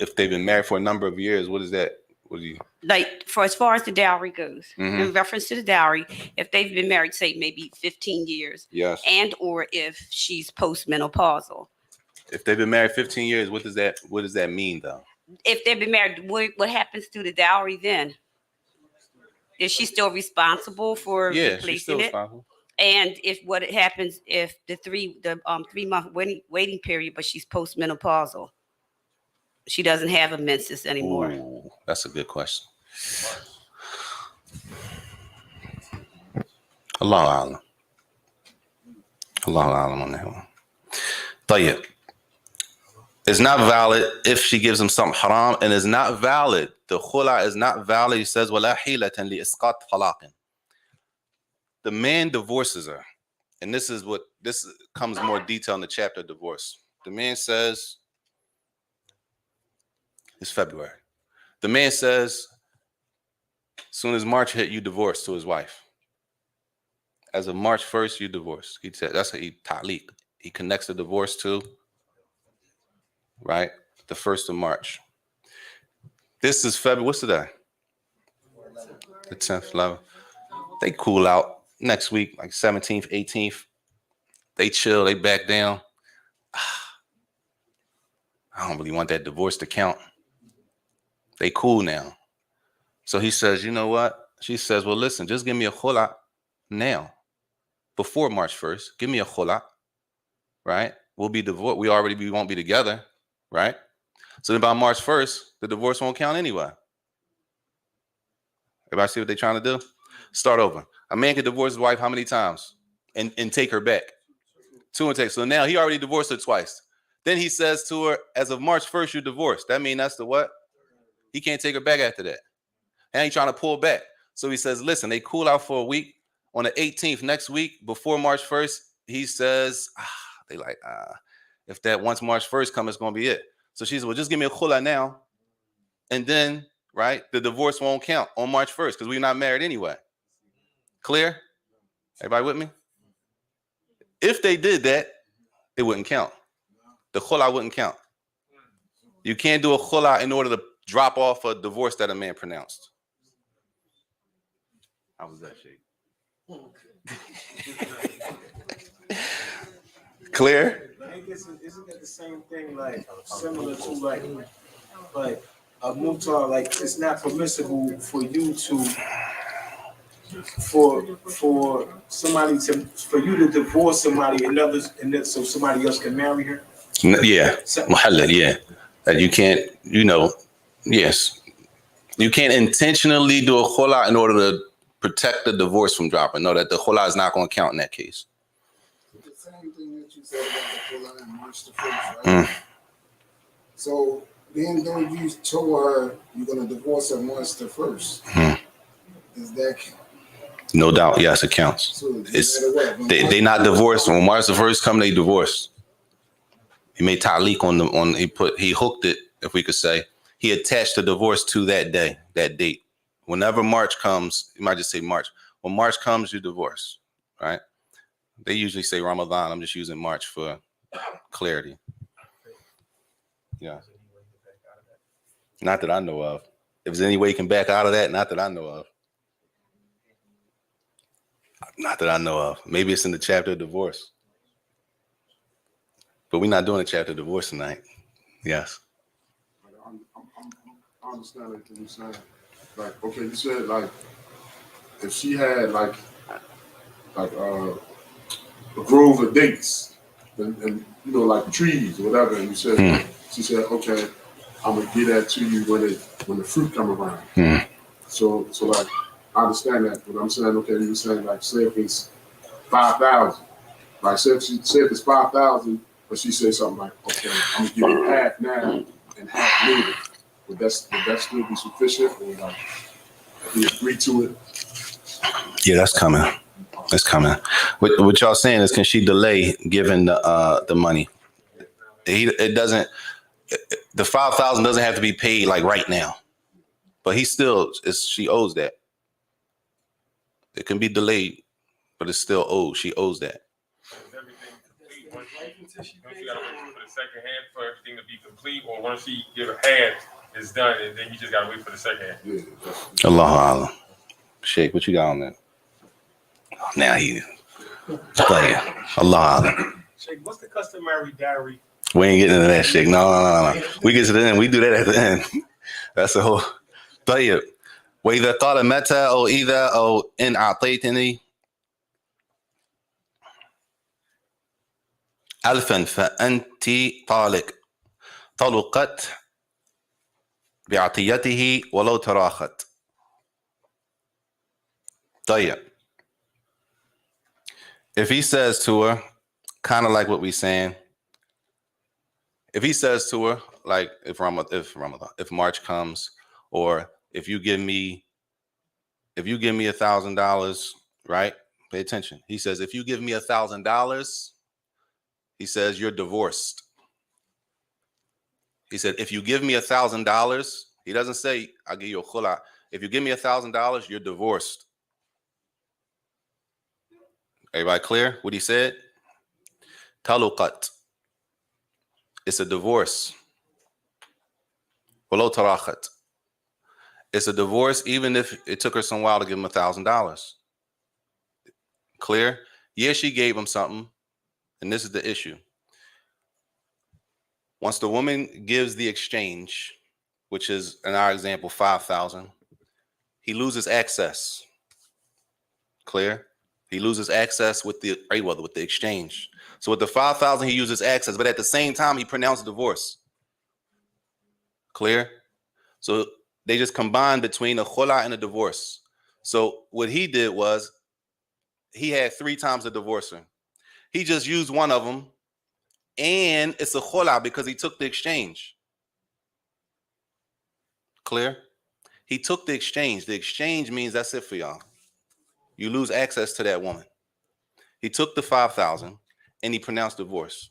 If they've been married for a number of years, what is that? What do you Like, for as far as the dowry goes, Mhm. in reference to the dowry, if they've been married, say, maybe 15 years, Yes. and or if she's postmenopausal. If they've been married 15 years, what does that mean though? If they've been married, what happens to the dowry then? Is she still responsible for Yeah, she's replacing still it? responsible. And if what happens if the 3-month waiting period, but she's postmenopausal, she doesn't have a menses anymore. Ooh, that's a good question. Allahu Alam. Allahu Alam on that one. Tayyib. It's not valid if she gives him something haram, and it's not valid. The khula is not valid. He says, وَلَا حِيلَةً لِإِسْقَاطِ طَلَاقٍ. The man divorces her. And this comes more detail in the chapter of divorce. The man says, it's February. The man says, as soon as March hit, you divorce to his wife. As of March 1st, you divorce. He said that's he ta'liq. He connects the divorce to, right, the 1st of March. This is February. What's today? The 10th, 11th. They cool out next week, like 17th, 18th. They chill. They back down. I don't really want that divorce to count. They cool now. So he says, you know what? She says, well, listen, just give me a khula now. Before March 1st, give me a khula, right? We'll be divorced. We won't be together, right? So then by March 1st, the divorce won't count anyway. Everybody see what they're trying to do? Start over. A man can divorce his wife how many times? And take her back? 2 and take. So now he already divorced her twice. Then he says to her, as of March 1st, you're divorced. That means that's the what? He can't take her back after that. And he's trying to pull back. So he says, listen, they cool out for a week. On the 18th, next week, before March 1st, he says, if that once March 1st comes, it's going to be it. So she says, well, just give me a khula now. And then, right, the divorce won't count on March 1st because we're not married anyway. Clear? Everybody with me? If they did that, it wouldn't count. The khula wouldn't count. You can't do a khula in order to drop off a divorce that a man pronounced. How was that, Sheikh? Clear? Isn't that the same thing, like similar to like a mutar? Like it's not permissible for you to for you to divorce somebody and so somebody else can marry her. Yeah, yeah. That you can't, yes, you can't intentionally do a khula in order to protect the divorce from dropping. No, that the khula is not going to count in that case. The same thing that you said about the khula in March the 1st, right? So then though you told her you're going to divorce her March the 1st, does that count? No doubt, yes, it counts. So They not divorced. When March the 1st come, they divorce. He made ta'liq he hooked it, if we could say. He attached the divorce to that day, that date. Whenever March comes, you might just say March. When March comes, you divorce, right? They usually say Ramadan. I'm just using March for clarity. Yeah. Not that I know of. If there's any way you can back out of that, not that I know of. Not that I know of. Maybe it's in the chapter of divorce. But we're not doing a chapter of divorce tonight. Yes. I understand everything you're saying. Like, okay, you said like if she had like a grove of dates and you know like trees or whatever, and you said she said, okay, I'm gonna get that to you when the fruit come around. So like I understand that, but I'm saying okay, you were saying like say if it's 5,000, like say if it's 5,000, but she said something like, okay, I'm gonna give you half now and half later. Would that still be sufficient, or like he agree to it? Yeah, that's coming. That's coming. What y'all saying is, can she delay giving the money? It doesn't. The 5,000 doesn't have to be paid like right now, but she owes that. It can be delayed, but it's still owed. She owes that. Don't you gotta wait for the second hand for everything to be complete, or once she give a hand, it's done, and then you just gotta wait for the second hand? Yeah, Allahu Allah. Sheikh, what you got on that? Now he playing. Allah Allah. Sheikh, what's the customary dowry? We ain't getting into that shit. No. We get to the end. We do that at the end. That's the whole. طيب. وإذا قال متى أو إذا أو إن أعطيتني ألفا فأنت طلقت بعطيته ولو تراخت. طيب. If he says to her, kind of like what we're saying, if he says to her, like if March comes, or if you give me $1,000, right? Pay attention. He says, if you give me $1,000, he says you're divorced. He said, if you give me $1,000, he doesn't say I'll give you a khula'a. If you give me $1,000, you're divorced. Everybody clear what he said? Taluqat. It's a divorce. Walau taraqat. It's a divorce even if it took her some while to give him $1,000. Clear? Yeah, she gave him something, and this is the issue. Once the woman gives the exchange, which is in our example 5,000, he loses access. Clear? He loses access with the exchange. So with the 5,000, he uses access, but at the same time, he pronounced divorce. Clear? So they just combined between a khula'a and a divorce. So what he did was he had 3 times to divorce her. He just used one of them, and it's a khula'a because he took the exchange. Clear? He took the exchange. The exchange means that's it for y'all. You lose access to that woman. He took the 5,000 and he pronounced divorce.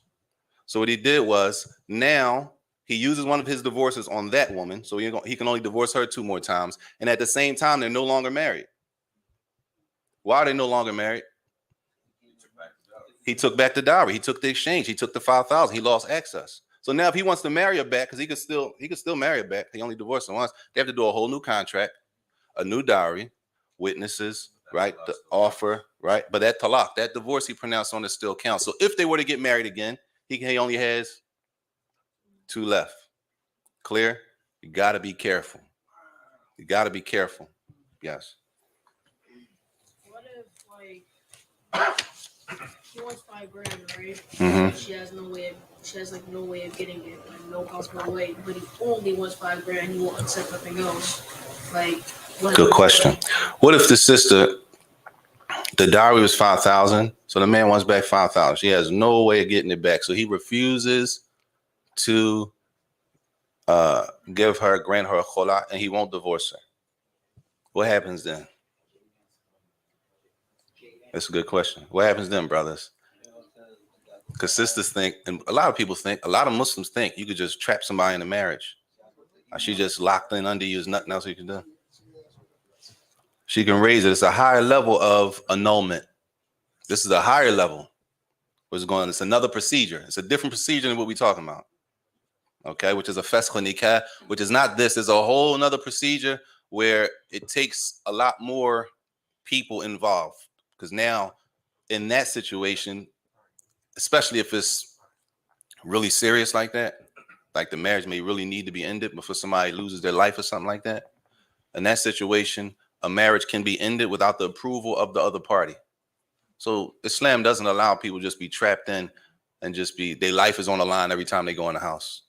So what he did was now he uses one of his divorces on that woman. So he can only divorce her 2 more times. And at the same time, they're no longer married. Why are they no longer married? He took back the dowry. He took the exchange. He took the 5,000. He lost access. So now if he wants to marry her back, because he could still marry her back. He only divorced her once. They have to do a whole new contract, a new dowry, witnesses, right? The offer, right? But that talaq, that divorce he pronounced on it still counts. So if they were to get married again, he only has 2 left. Clear? You got to be careful. You got to be careful. Yes. What if, like, she wants $5,000, right? Mm-hmm. She has no way of getting it, like, no possible way. But he only wants $5,000. He won't accept nothing else. Like, good question. What if the dowry was 5,000, so the man wants back 5,000? She has no way of getting it back, so he refuses to grant her a khula'a, and he won't divorce her. What happens then? That's a good question. What happens then, brothers? Because sisters think, and a lot of people think, a lot of Muslims think you could just trap somebody in a marriage. She just locked in under you, there's nothing else you can do. She can raise it. It's a higher level of annulment. This is a higher level. What's going on? It's another procedure. It's a different procedure than what we're talking about. okay, which is a fesq nikah, which is not this. There's a whole another procedure where it takes a lot more people involved, because now in that situation, especially if it's really serious like that, like the marriage may really need to be ended before somebody loses their life or something like that. In that situation, a marriage can be ended without the approval of the other party. So Islam doesn't allow people just be trapped in and just be, their life is on the line every time they go in the house.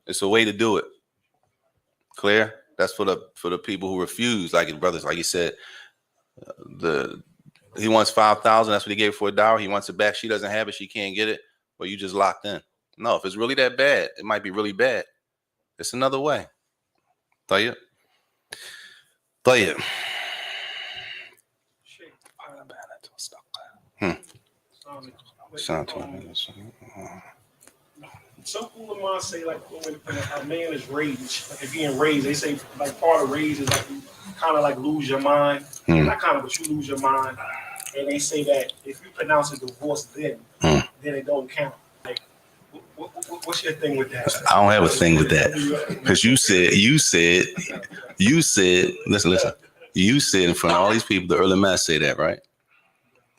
It's a way to do it. Clear? That's for the people who refuse, like his brothers, like he said, he wants 5,000. That's what he gave for a dowry. He wants it back. She doesn't have it. She can't get it. Well, you just locked in. No, if it's really that bad, it might be really bad. It's another way. طيب. Some ulama say like when a man is raised, like if being raised, they say like part of raised is like you kind of like lose your mind. Not kind of, but you lose your mind. And they say that if you pronounce a divorce then it don't count. Like, what's your thing with that? I don't have a thing with that, because you said, listen. You said in front of all these people, the early man say that, right?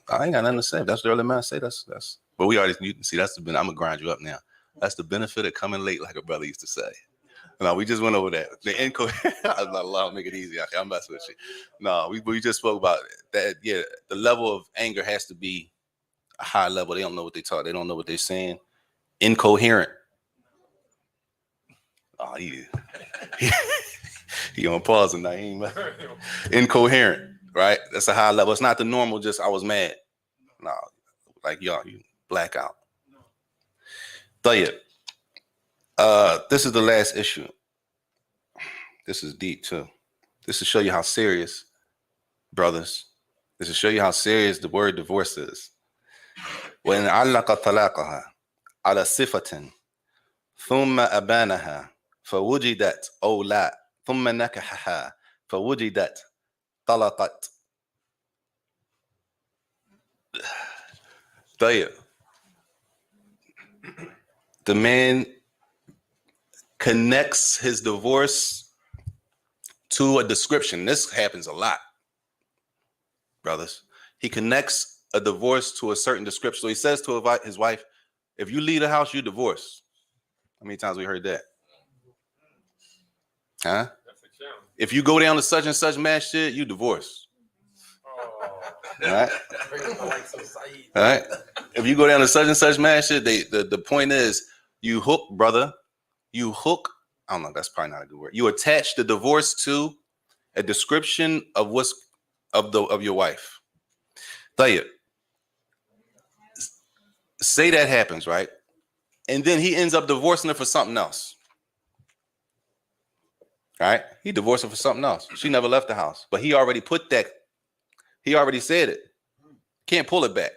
I ain't got nothing to say. That's the early man say. That's. But we already, you can see, that's the. I'm gonna grind you up now. That's the benefit of coming late, like a brother used to say. No, we just went over that. The incoherent. I'll make it easy. I'm messing with you. No, we just spoke about that. Yeah, the level of anger has to be a high level. They don't know what they talk. They don't know what they're saying. Incoherent. Oh, he on pause and he ain't incoherent, right? That's a high level. It's not the normal. Just I was mad. No, like y'all, you blackout. طيب. This is the last issue. This is deep too. This will show you how serious, brothers. This will show you how serious the word divorce is. وإن علق طلاقها على صفة ثم أبانها فوجدت أو لا ثم نكحها فوجدت طلقت. طيب. The man connects his divorce to a description. This happens a lot, brothers. He connects a divorce to a certain description. So he says to his wife, if you leave the house, you divorce. How many times we heard that? Huh? If you go down to such and such masjid, you divorce. All right? All right? If you go down to such and such masjid, the point is, you hook, brother. You hook. I don't know. That's probably not a good word. You attach the divorce to a description of what's of your wife. طيب. Say that happens, right? And then he ends up divorcing her for something else. Right? He divorced her for something else. She never left the house, but he already put that. He already said it. Can't pull it back.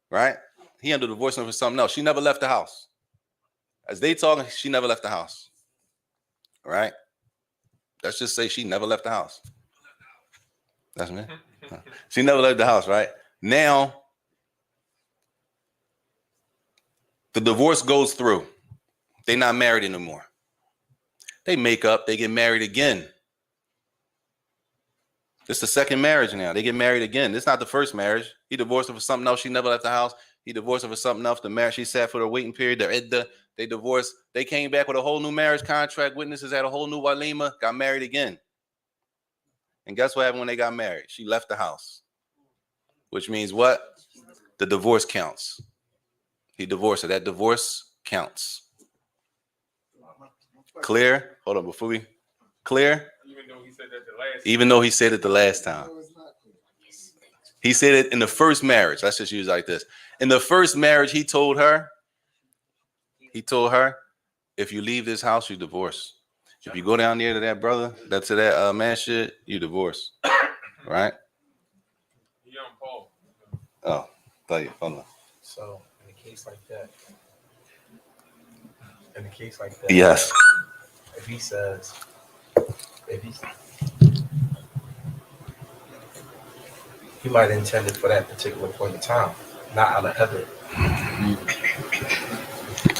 Right? He ended up divorcing her for something else. She never left the house. As they talking, she never left the house. Right? Let's just say she never left the house. That's me. She never left the house, right? Now, the divorce goes through. They're not married anymore. They make up. They get married again. It's the second marriage now. They get married again. This is not the first marriage. He divorced her for something else. She never left the house. He divorced her for something else. The marriage, she sat for the waiting period. They divorced. They came back with a whole new marriage contract. Witnesses had a whole new walima. Got married again. And guess what happened when they got married? She left the house. Which means what? The divorce counts. He divorced her. That divorce counts. Clear? Hold on, before we clear? Even though he said that the last Even though he said it the last time. He said it in the first marriage. Let's just use it like this. In the first marriage, he told her, if you leave this house, you divorce. If you go down there to that brother, to that man shit, you divorce. Right? Young Paul. Oh, tell you, hold on. So in a case like that, Yes. if he says, he might have intended for that particular point in time, not out of habit.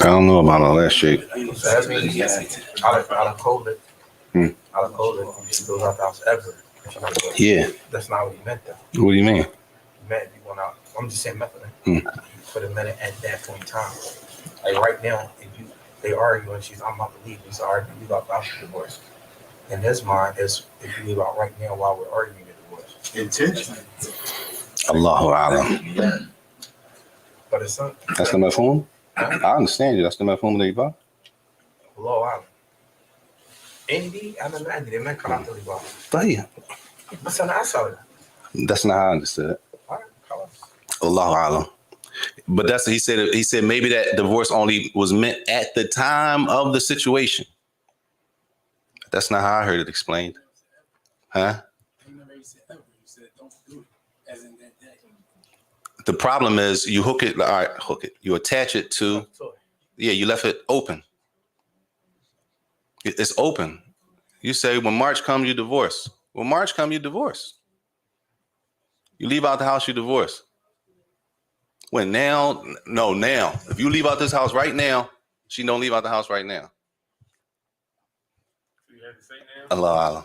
don't know about all that shit. So that means out of COVID, out of COVID, you still out the house ever. Yeah. That's not what he meant, though. What do you mean? He meant if you went out. I'm just saying method. For the minute at that point in time. Like right now, if they argue and I'm about to leave, he's arguing, you about the divorce. In his mind, is if you leave out right now while we're arguing the divorce. Intention. Allahu Alam. But it's not. That's the mafhum? I understand you. That's the mafhum that you bought? Allahu Alam. Indeed, I don't know. They meant come out to leave out. طيب. That's an asshole. That's not how I understood it. Allahu Alam. But that's he said maybe that divorce only was meant at the time of the situation. That's not how I heard it explained. Huh? The problem is you hook it, all right, hook it. You attach it to, yeah, you left it open. It's open. You say when March comes, you divorce. When March comes, you divorce. You leave out the house, you divorce. When now, no, now. If you leave out this house right now, she don't leave out the house right now. Allah Alam.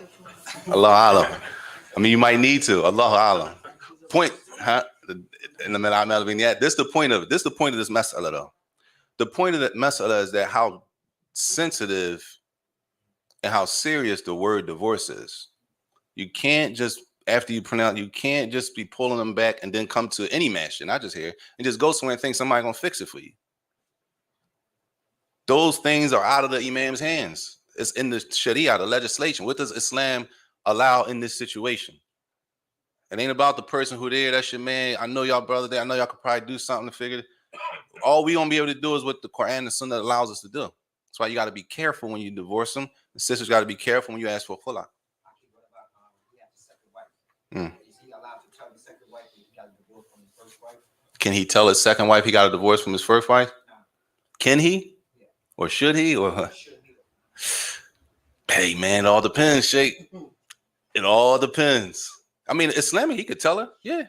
Allah Alam. I mean, you might need to. Allah Alam. Point, huh? In the Mil'amal vignette. This is the point of it. This is the point of this mas'ala, though. The point of that mas'ala is that how sensitive and how serious the word divorce is. You can't just, after you pronounce, you can't just be pulling them back and then come to any masjid, not just here, and just go somewhere and think somebody's going to fix it for you. Those things are out of the imam's hands. It's in the Sharia, the legislation. What does Islam allow in this situation? It ain't about the person who there, that's your man. I know y'all brother there. I know y'all could probably do something to figure it. All we gonna be able to do is what the Quran and Sunnah allows us to do. That's why you got to be careful when you divorce them. The sisters got to be careful when you ask for khula'a. Can he tell his second wife he got a divorce from his first wife? Can he? Or should he? Or hey man, it all depends, Sheikh. It all depends. I mean, Islamic, he could tell her. Yeah.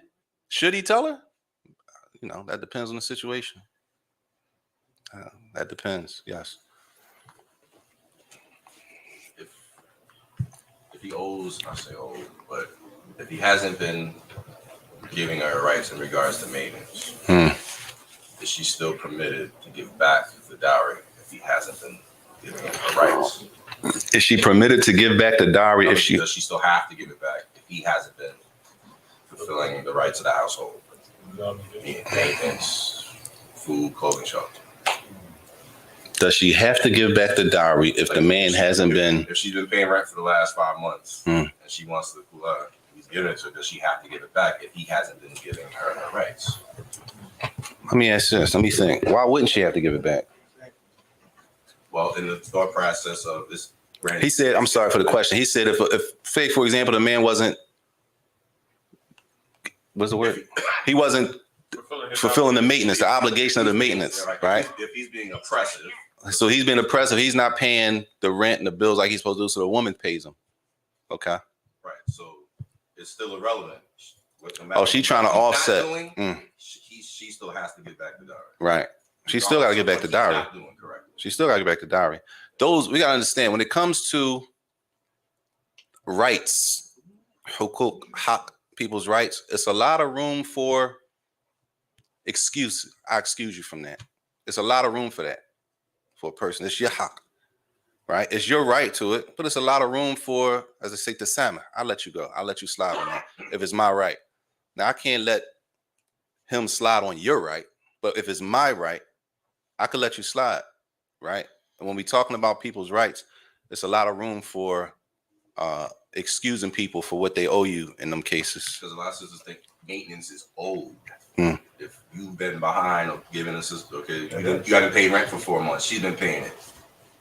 Should he tell her? You know, that depends on the situation. That depends. Yes. If he owes, I say owes, but if he hasn't been giving her rights in regards to maintenance, is she still permitted to give back the dowry if he hasn't been giving her rights? Is she permitted to give back the dowry does she still have to give it back if he hasn't been fulfilling the rights of the household? Maintenance, food, clothing, shelter. Does she have to give back the dowry if the man hasn't been? If she's been paying rent for the last 5 months and she wants the khula'a, he's giving it to her, does she have to give it back if he hasn't been giving her her rights? Let me ask this. Let me think. Why wouldn't she have to give it back? Well, in the thought process of this, he said, I'm sorry for the question. He said, if say, for example, the man wasn't, what's the word? He wasn't fulfilling the maintenance, the obligation of the maintenance, right? If he's being oppressive. So he's been oppressive. He's not paying the rent and the bills like he's supposed to do, so the woman pays him. Okay. Right. So it's still irrelevant. Oh, she's trying to offset. She still has to give back the dowry. Right. She still got to give back the dowry. She still got to give back the dowry. Those, we got to understand, when it comes to rights, hukuk, haq, people's rights, it's a lot of room for excuses. I excuse you from that. It's a lot of room for that for a person. It's your haq, right? It's your right to it, but it's a lot of room for, as I say, the sama. I'll let you go. I'll let you slide on that if it's my right. Now, I can't let him slide on your right, but if it's my right, I could let you slide, right? And when we're talking about people's rights, there's a lot of room for excusing people for what they owe you in them cases. Because a lot of sisters think maintenance is owed. If you've been behind or giving a sister, okay, you haven't paid rent for 4 months. She's been paying it.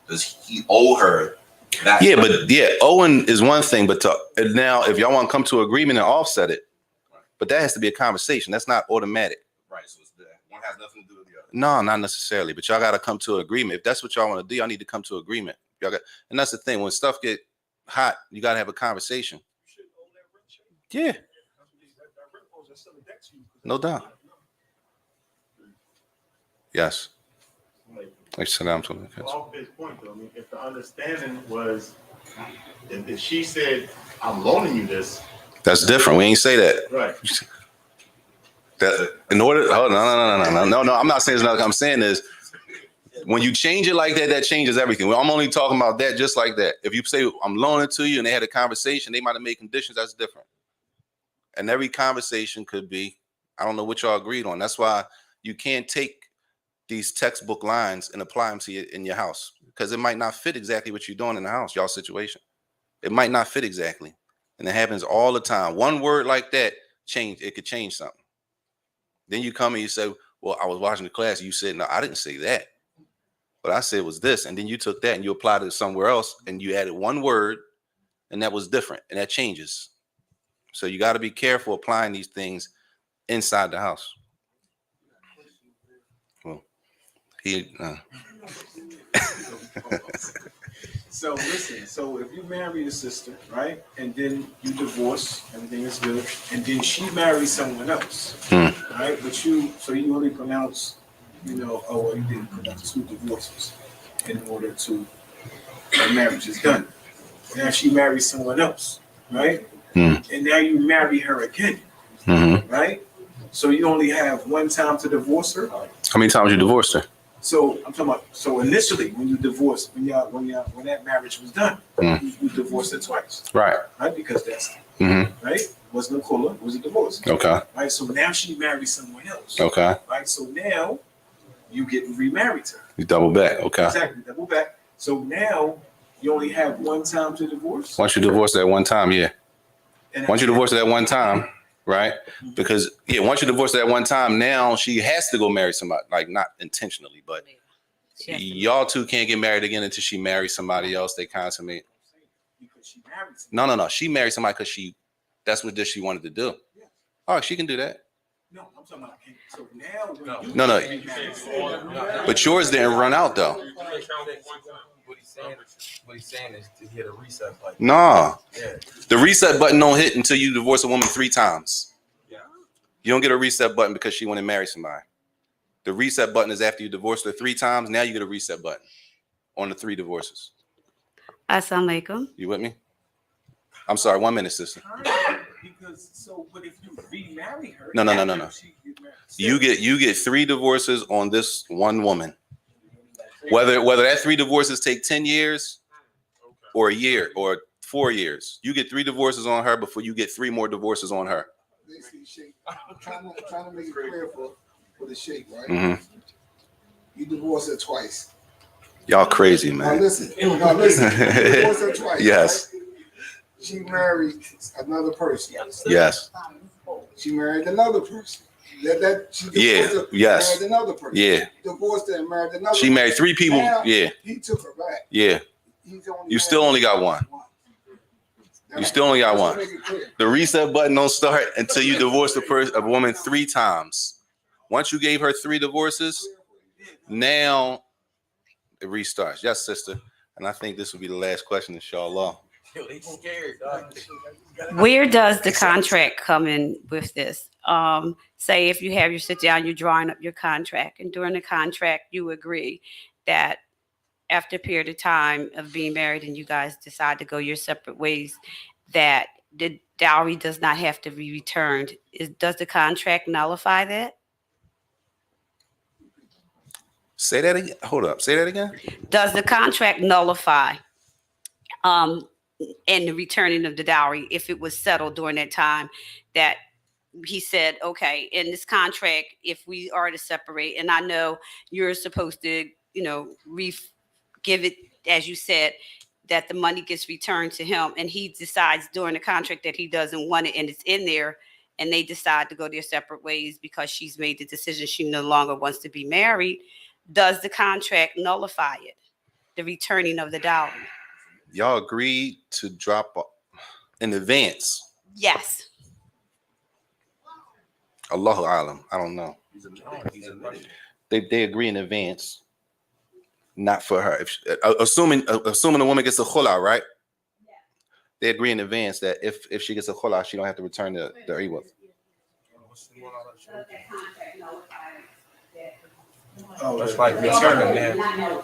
Does he owe her that? Yeah, but yeah, owing is one thing, but now if y'all want to come to an agreement and offset it, but that has to be a conversation. That's not automatic. Right. So one has nothing to do with the other. No, not necessarily. But y'all got to come to an agreement. If that's what y'all want to do, y'all need to come to an agreement. And that's the thing. When stuff get hot, you got to have a conversation. Yeah. No doubt. Yes. Like salam to the Off this point, though, I mean, if the understanding was, if she said, "I'm loaning you this," that's different. We ain't say that. right? That in order. Oh no. I'm not saying it's not. I'm saying is when you change it like that, that changes everything. I'm only talking about that just like that. If you say I'm loaning it to you and they had a conversation, they might have made conditions. That's different. And every conversation could be, I don't know what y'all agreed on. That's why you can't take these textbook lines and apply them to you in your house because it might not fit exactly what you're doing in the house, y'all situation. It might not fit exactly. And it happens all the time. One word like that it could change something. Then you come and you say, well, I was watching the class. And you said, no, I didn't say that. What I said was this. And then you took that and you applied it somewhere else and you added one word and that was different and that changes. So you got to be careful applying these things inside the house. Well, So listen, so if you marry a sister, right, and then you divorce, everything is good, and then she marries someone else, right? But you only pronounce, well, you didn't pronounce 2 divorces in order to the marriage is done. Now she marries someone else, right? And now you marry her again, right? So you only have one time to divorce her. How many times you divorced her? So I'm talking about. So initially, when you divorced, when that marriage was done, you divorced her twice, right? Right, because that's right. Wasn't a khula, it was a divorce. Okay. Right. So now she marries someone else. Okay. Right. So now you get remarried to her. You double back. Okay. Exactly, double back. So now you only have one time to divorce. Once you divorce that one time, yeah. Once you divorce that one time, right? Because once you divorce that one time, now she has to go marry somebody, like not intentionally, but y'all two can't get married again until she marries somebody else. They consummate. Because she married somebody. No. She married somebody because that's what she wanted to do. All right, she can do that. No, I'm talking about. So now, No. But yours didn't run out though. What he's saying is to hit a reset button. Nah. Yeah. The reset button don't hit until you divorce a woman 3 times. Yeah. You don't get a reset button because she went and married somebody. The reset button is after you divorced her 3 times. Now you get a reset button on the 3 divorces. Assalamu alaikum. You with me? I'm sorry. 1 minute, sister. But if you remarry her, No. You get 3 divorces on this one woman. Whether that 3 divorces take 10 years or a year or 4 years, you get 3 divorces on her before you get 3 more divorces on her. Basically, Sheikh, I'm trying to make it clear for the Sheikh, right? Mm-hmm. You divorced her twice. Y'all crazy, man. Now listen. You divorced her twice. Yes. Right? She married another person. Yes. She married another person. She Yes. married another person. Yeah. Divorced her and married another. She married 3 people. Now, yeah. He took her back. Yeah. You still only got 1. You still only got 1. The reset button don't start until you divorce a woman 3 times. Once you gave her 3 divorces, now it restarts. Yes, sister. And I think this will be the last question, inshallah. Where does the contract come in with this? Say if you have your sit down, you're drawing up your contract, and during the contract, you agree that after a period of time of being married and you guys decide to go your separate ways, that the dowry does not have to be returned. Does the contract nullify that? Say that again. Hold up. Say that again. Does the contract nullify and the returning of the dowry if it was settled during that time that he said, okay, in this contract, if we are to separate, and I know you're supposed to, give it, as you said, that the money gets returned to him, and he decides during the contract that he doesn't want it, and it's in there, and they decide to go their separate ways because she's made the decision she no longer wants to be married. Does the contract nullify it, the returning of the dowry? Y'all agreed to drop in advance. Yes. Allahu alam. I don't know. They agree in advance. Not for her. Assuming the woman gets a khula'a, right? They agree in advance that if she gets a khula'a, she don't have to return the iwad. Oh, That's like a man.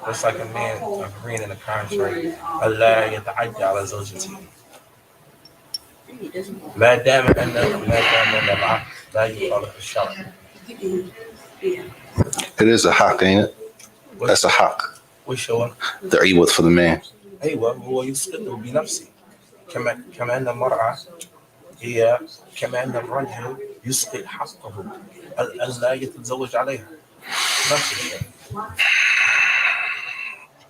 That's like a man agreeing in a contract. Allah يتعدى على زوجته. ما دام العقد لا يخالف الشرع. It is a haq, ain't it? That's a haq. وش هو؟ The iwat for the man. أيوة هو يسقطه بنفسه. كما أن المرأة هي كما أن الرجل يسقط حقه أن لا يتزوج عليها. نفس الشيء.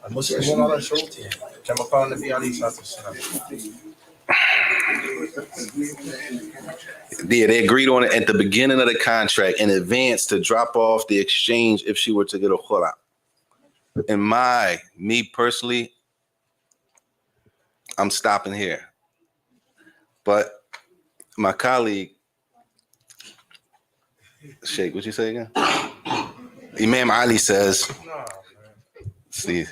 المسلمون على شروطهم كما قال النبي عليه الصلاة والسلام. Yeah, they agreed on it at the beginning of the contract in advance to drop off the exchange if she were to get a khula. In me personally, I'm stopping here. But my colleague, Sheikh, what you say again? Imam Ali says, see,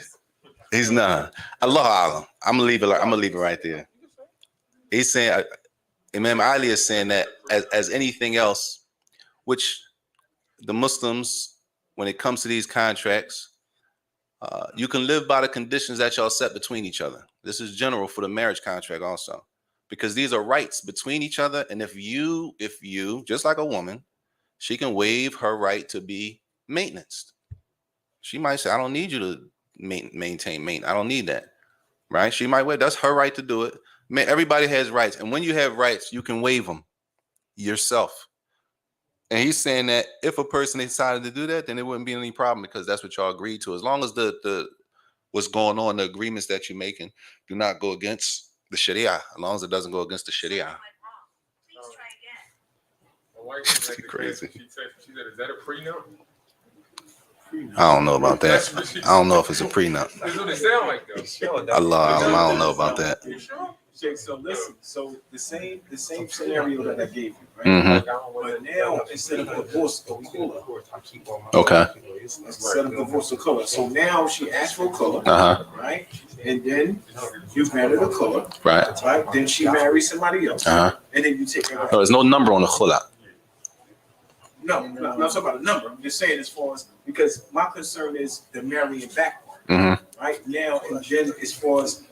he's not. Allah Alam. I'm gonna leave it right there. He's saying, Imam Ali is saying that as anything else, which the Muslims, when it comes to these contracts, you can live by the conditions that y'all set between each other. This is general for the marriage contract also, because these are rights between each other. And if you, just like a woman, she can waive her right to be maintenanced. She might say, I don't need you to maintain. I don't need that. Right? She might waive. That's her right to do it. Man, everybody has rights. And when you have rights, you can waive them yourself. And he's saying that if a person decided to do that, then there wouldn't be any problem because that's what y'all agreed to. As long as the what's going on, the agreements that you're making do not go against the Sharia. As long as it doesn't go against the Sharia. That's crazy. She said, is that a prenup? I don't know about that. I don't know if it's a prenup. That's what it sound like, though. Allah, I don't know about that. You sure? So listen, so the same scenario that I gave you, right? Mm-hmm. But now instead of divorce or color, Okay. instead of divorce or color. So now she asked for color, right? And then you granted a color, right? Then she marries somebody else, and then you take her. No, there's no number on the khula. No, I'm not talking about a number. I'm just saying as far as because my concern is the marrying back part, right? Now and then as far as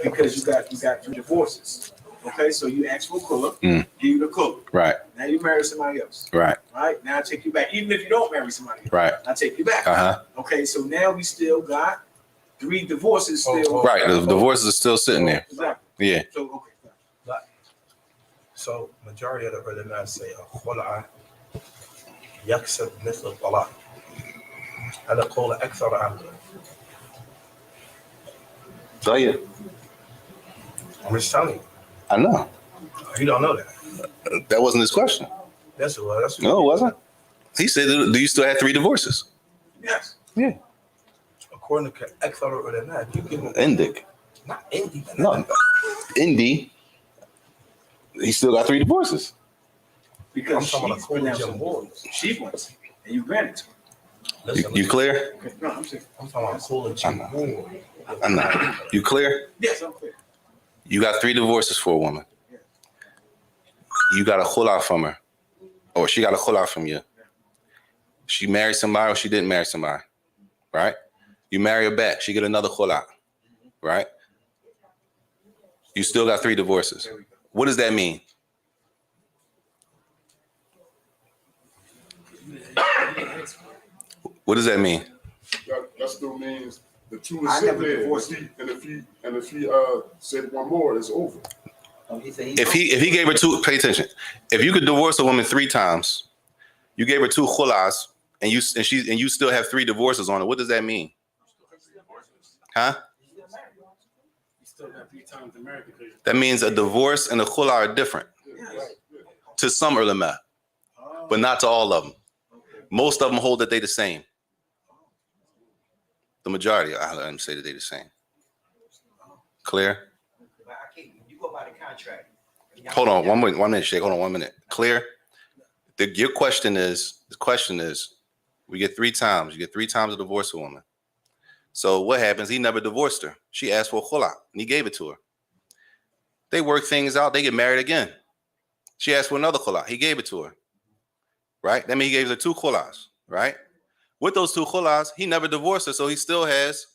because you got two divorces. Okay, so you ask for a color, give you the color. Right. Now you marry somebody else. Right. Right. Now I take you back. Even if you don't marry somebody else. Right. I take you back. Okay, so now we still got 3 divorces still. Right. The divorces are still sitting there. Exactly. Yeah. So okay. So majority of the ulama say a khula'a يكسب مثل الطلاق. هذا قول أكثر عنه. طيب. I'm just telling you. I know. You don't know that. That wasn't his question. That's what. That's No, it wasn't. He said, "Do you still have 3 divorces?" Yes. Yeah. According to أكثر العلماء, you give him Indik. not Indy. No. Indy. He still got 3 divorces. Because she's pronounced divorce. She wants it, and you granted to her. You clear? No, I'm saying. I'm talking about calling you. I'm not. You clear? Yes, I'm clear. You got 3 divorces for a woman. You got a khula from her, or she got a khula from you. She married somebody, or she didn't marry somebody, right? You marry her back, she get another khula, right? You still got 3 divorces. What does that mean? What does that mean? That still means the 2 is sitting there. And if he said one more, it's over. If he gave her 2, pay attention. If you could divorce a woman 3 times, you gave her 2 khulas, and you still have 3 divorces on it. What does that mean? Huh? That means a divorce and a khula are different to some ulama, but not to all of them. Most of them hold that they the same. The majority, I let them say that they the same. Clear? You go by the contract. Hold on, 1 minute, Sheikh. Hold on 1 minute. Clear? The question is, we get 3 times. You get 3 times to divorce a woman. So what happens? He never divorced her. She asked for a khula, and he gave it to her. They work things out. They get married again. She asked for another khula. He gave it to her. Right? That means he gave her 2 khulas. Right? With those 2 khula'as, he never divorced her, so he still has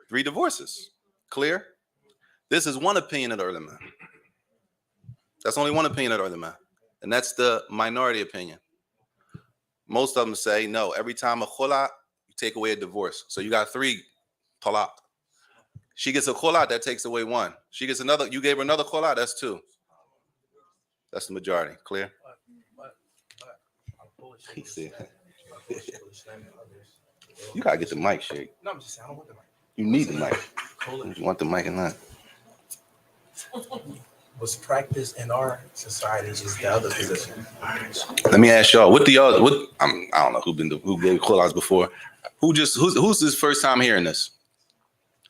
3 divorces. Clear? This is one opinion of the ulama. That's only one opinion of the ulama, and that's the minority opinion. Most of them say no. Every time a khula', you take away a divorce. So you got 3 talaq. She gets a khula', that takes away 1. She gets another. You gave her another khula', that's 2. That's the majority. Clear? He said, you gotta get the mic, Sheikh. No, I'm just saying, I don't want the mic. You need the mic. You want the mic or not? What's practiced in our society is the other position. Let me ask y'all. What do y'all? What? I don't know who gave khula'as before. Who's this first time hearing this?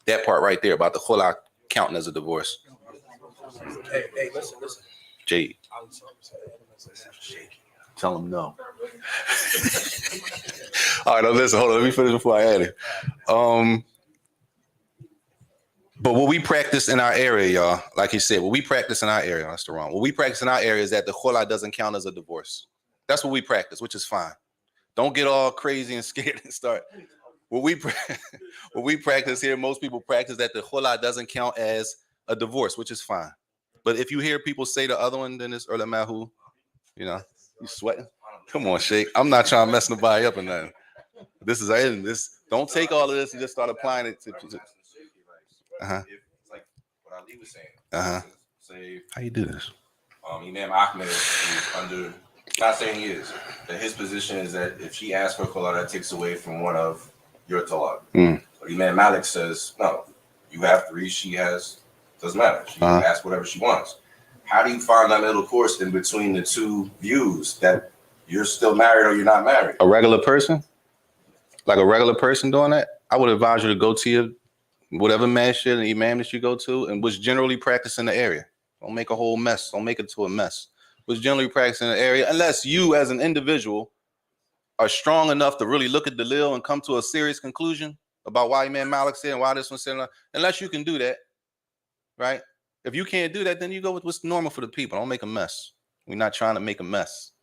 That part right there about the khula' counting as a divorce. Hey, listen. Jade. Tell him no. All right, now listen. Hold on. Let me finish before I add it. But what we practice in our area, y'all, like he said, what we practice in our area, that's the wrong. What we practice in our area is that the khula' doesn't count as a divorce. That's what we practice, which is fine. Don't get all crazy and scared and start. What we practice here, most people practice that the khula' doesn't count as a divorce, which is fine. But if you hear people say the other one, then it's ulama who, you sweating. Come on, Sheikh. I'm not trying to mess nobody up or nothing. This is this. Don't take all of this and just start applying it to. Like what Ali was saying. Say, how you do this? Imam Ahmed is under. Not saying he is. That his position is that if she asks for a khula', that takes away from one of your talaq. But Imam Malik says no. You have 3. She has. Doesn't matter. She can ask whatever she wants. How do you find that middle course in between the 2 views that you're still married or you're not married? A regular person, like a regular person doing that, I would advise you to go to your whatever masjid and imam that you go to and was generally practiced in the area. Don't make a whole mess. Don't make it to a mess. Was generally practiced in the area, unless you as an individual are strong enough to really look at the Dalil and come to a serious conclusion about why Imam Malik said and why this one said. Unless you can do that, right? If you can't do that, then you go with what's normal for the people. Don't make a mess. We're not trying to make a mess.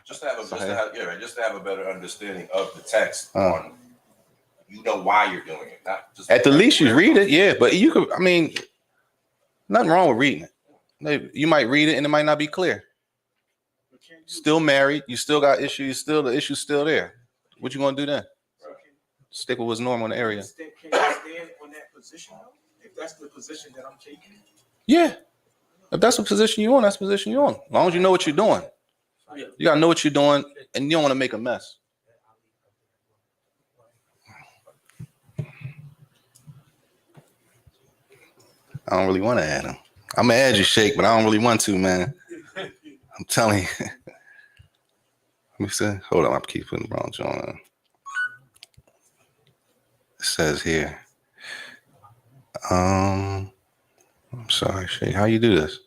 Just to have a better understanding of the text on. You know why you're doing it. Not just at the least you read it, yeah. But you could, nothing wrong with reading it. You might read it and it might not be clear. Still married, you still got issues, the issue's still there. What you gonna do then? Stick with what's normal in the area. Can you stand on that position though? If that's the position that I'm taking? Yeah. If that's what position you're on, that's the position you're on. As long as you know what you're doing. You gotta know what you're doing and you don't want to make a mess. I don't really want to add him. I'm gonna add you, Sheikh, but I don't really want to, man. I'm telling you. Let me see. Hold on, I keep putting the wrong joint on. It says here. I'm sorry, Sheikh. How you do this?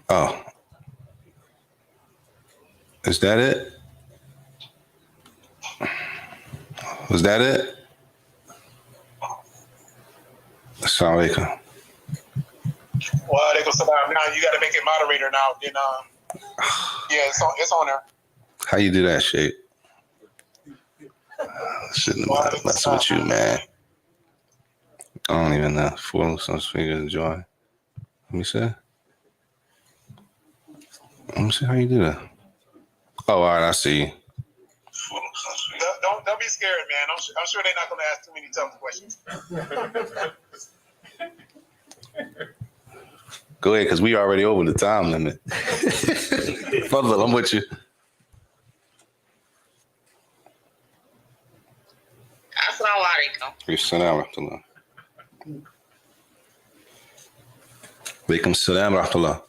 Oh. Is that it? Was that it? Assalamu alaikum. Well, alaikum salam. Now you got to make it moderator now. Then, yeah, it's on there. How you do that, Sheikh? Shouldn't have messing with you, man. I don't even know. Full some figures joy. Let me see. How you do that. Oh, all right, I see you. Don't be scared, man. I'm sure they're not going to ask too many tough questions. Go ahead, because we already over the time limit. Fadl, I'm with you. Assalamu alaikum. Assalamu alaikum. Alaikum salam rahmatullah.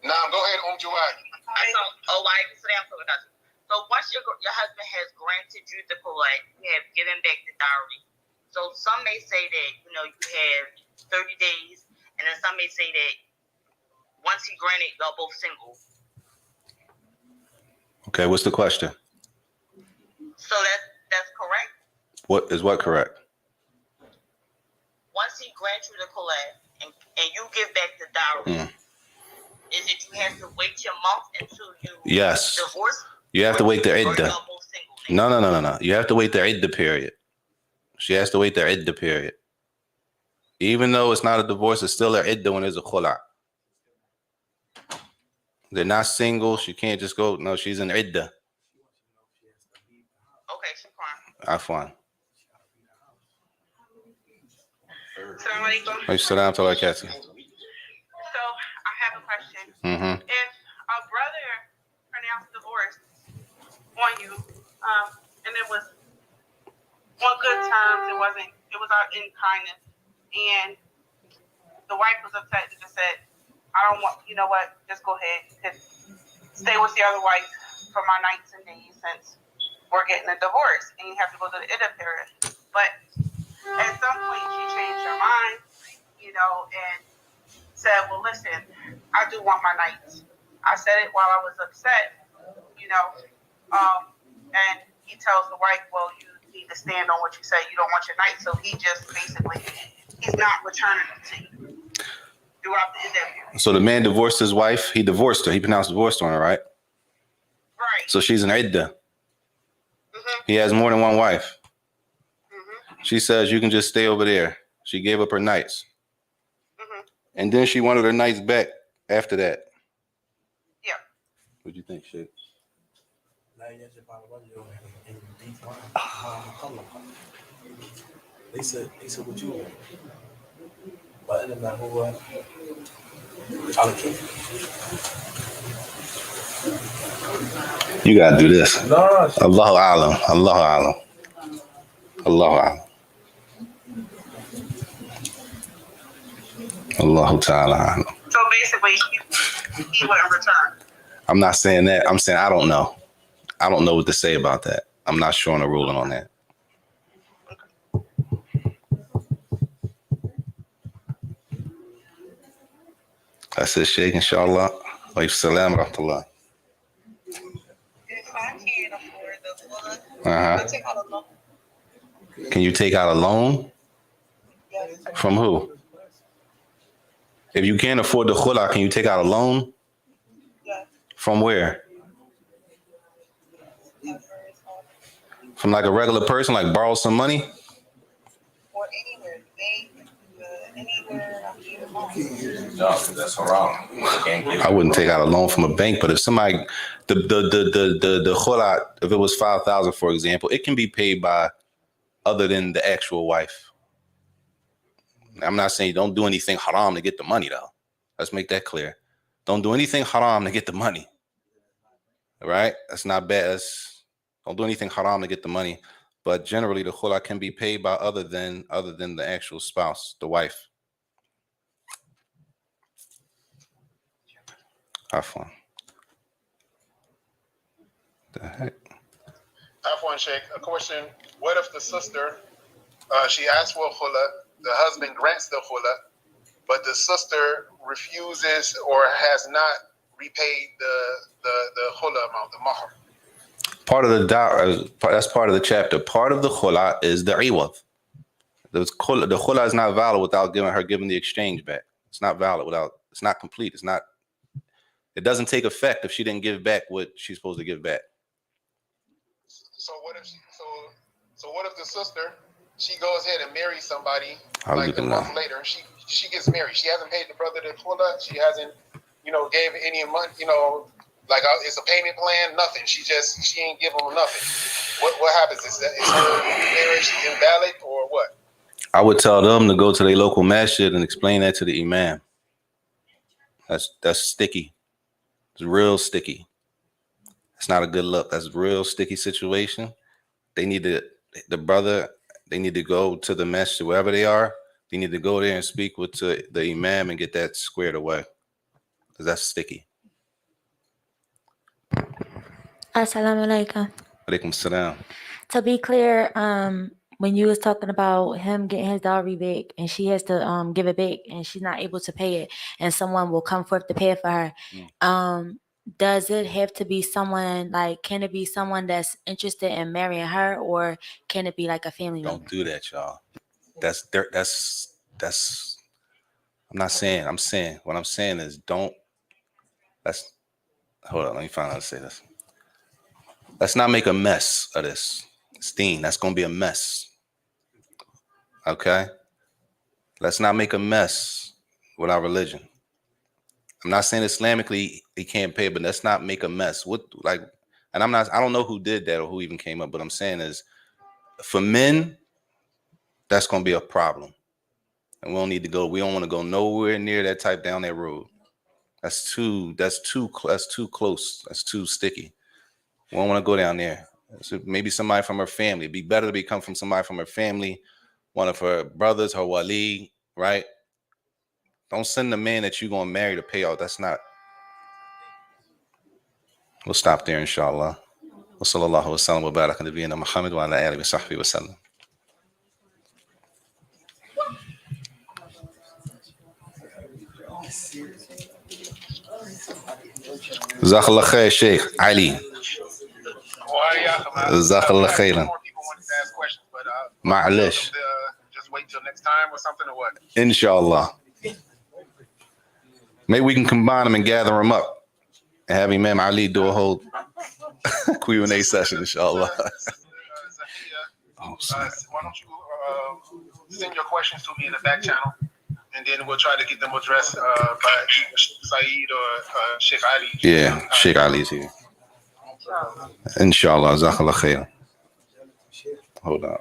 Now, go ahead, Jawad. So once your husband has granted you the khula, you have given back the dowry. So some may say that, you have 30 days, and then some may say that once he granted, y'all both single. Okay, what's the question? So that's correct? What is what correct? Once he grants you the khula and you give back the dowry, Is it you have to wait your month until you Yes. divorce? You have to wait the Or idda. y'all both single? No. You have to wait the idda period. She has to wait the idda period. Even though it's not a divorce, it's still an idda when there's a khula'a. They're not single. She can't just go. No, she's an idda. Okay, shukran. Afwan. Assalamu alaikum. Salam to Cathy. So I have a question. Mm-hmm. If a brother pronounced divorce on you, and it was on good terms, it was out in kindness, and the wife was upset and just said, I don't want, you know what, just go ahead, just stay with the other wife for my nights and days since we're getting a divorce, and you have to go to the iddah period. But at some point she changed her mind, you know, and said, well, listen, I do want my nights. I said it while I was upset, you know, and he tells the wife, well, you need to stand on what you say. You don't want your nights. So he just basically, he's not returning it to you throughout the interview. So the man divorced his wife. He divorced her. He pronounced divorce on her, right? Right. So she's an idda. Mm-hmm. He has more than one wife. Mm-hmm. She says, you can just stay over there. She gave up her nights. Mm-hmm. And then she wanted her nights back after that. Yeah. What do you think, Sheikh? ليس وجوبا وإنما هو على كيف. You gotta do this. No. Allahu a'lam. Allahu a'lam. Allahu a'lam. Allahu ta'ala a'lam. So basically, he wouldn't return. I'm not saying that. I'm saying I don't know. I don't know what to say about that. I'm not sure on a ruling on that. That's it, Sheikh, inshallah. Wa salam wa rahmatullah. If I can't afford the blood, Uh-huh. take out a loan. Can you take out a loan? Yes. From who? If you can't afford the khula, can you take out a loan? Yes. From where? From like a regular person, like borrow some money? Or anywhere, anywhere. No, because that's haram. I wouldn't take out a loan from a bank, but if somebody, the khula, if it was 5,000, for example, it can be paid by other than the actual wife. I'm not saying don't do anything haram to get the money, though. Let's make that clear. Don't do anything haram to get the money. All right? That's not bad. Don't do anything haram to get the money. But generally, the khula can be paid by other than the actual spouse, the wife. Afwan. The heck? Afwan Sheikh, a question. What if the sister, she asks for a khula, the husband grants the khula, but the sister refuses or has not repaid the khula amount, the mahr? Part of the that's part of the chapter. Part of the khula is the iwad. The khula is not valid without giving the exchange back. It's not valid without. It's not complete. It doesn't take effect if she didn't give back what she's supposed to give back. So what if the sister, she goes ahead and marries somebody like a month later, and she gets married. She hasn't paid the brother the khula. She hasn't, gave any money, like it's a payment plan, nothing. She ain't give him nothing. What happens? Is her marriage invalid or what? I would tell them to go to their local masjid and explain that to the imam. That's sticky. It's real sticky. It's not a good look. That's a real sticky situation. They need to go to the masjid wherever they are. They need to go there and speak with the imam and get that squared away. Because that's sticky. Assalamu alaikum. Alaikum salam. To be clear, when you was talking about him getting his dowry back and she has to give it back and she's not able to pay it and someone will come forth to pay it for her, does it have to be someone, can it be someone that's interested in marrying her, or can it be like a family member? Don't do that, y'all. That's I'm not saying. I'm saying what I'm saying is don't Hold on, let me find out how to say this. Let's not make a mess of this. Steen, that's going to be a mess. Okay? Let's not make a mess with our religion. I'm not saying Islamically he can't pay, but let's not make a mess. And I don't know who did that or who even came up, but I'm saying is for men, that's going to be a problem. And we don't want to go nowhere near that type down that road. That's too close. That's too sticky. We don't want to go down there. So maybe somebody from her family. It'd be better to come from somebody from her family, one of her brothers, her wali, right? Don't send the man that you're going to marry to pay out. That's not. We'll stop there, inshallah. Wa sallallahu wa sallam wa baraka nabiyyina Muhammad wa ala alihi wa sahbihi wa sallam. Jazakallah khair, Sheikh Ali. Jazakallah khairan. Ma'alish. Just wait till next time or something, or what? Inshallah. Maybe we can combine them and gather them up and have Imam Ali do a whole Q&A session, inshallah. Why don't you send your questions to me in the back channel, and then we'll try to get them addressed by Saeed or Sheikh Ali. Yeah, Sheikh Ali's here. Inshallah, jazakallah khair. Hold on.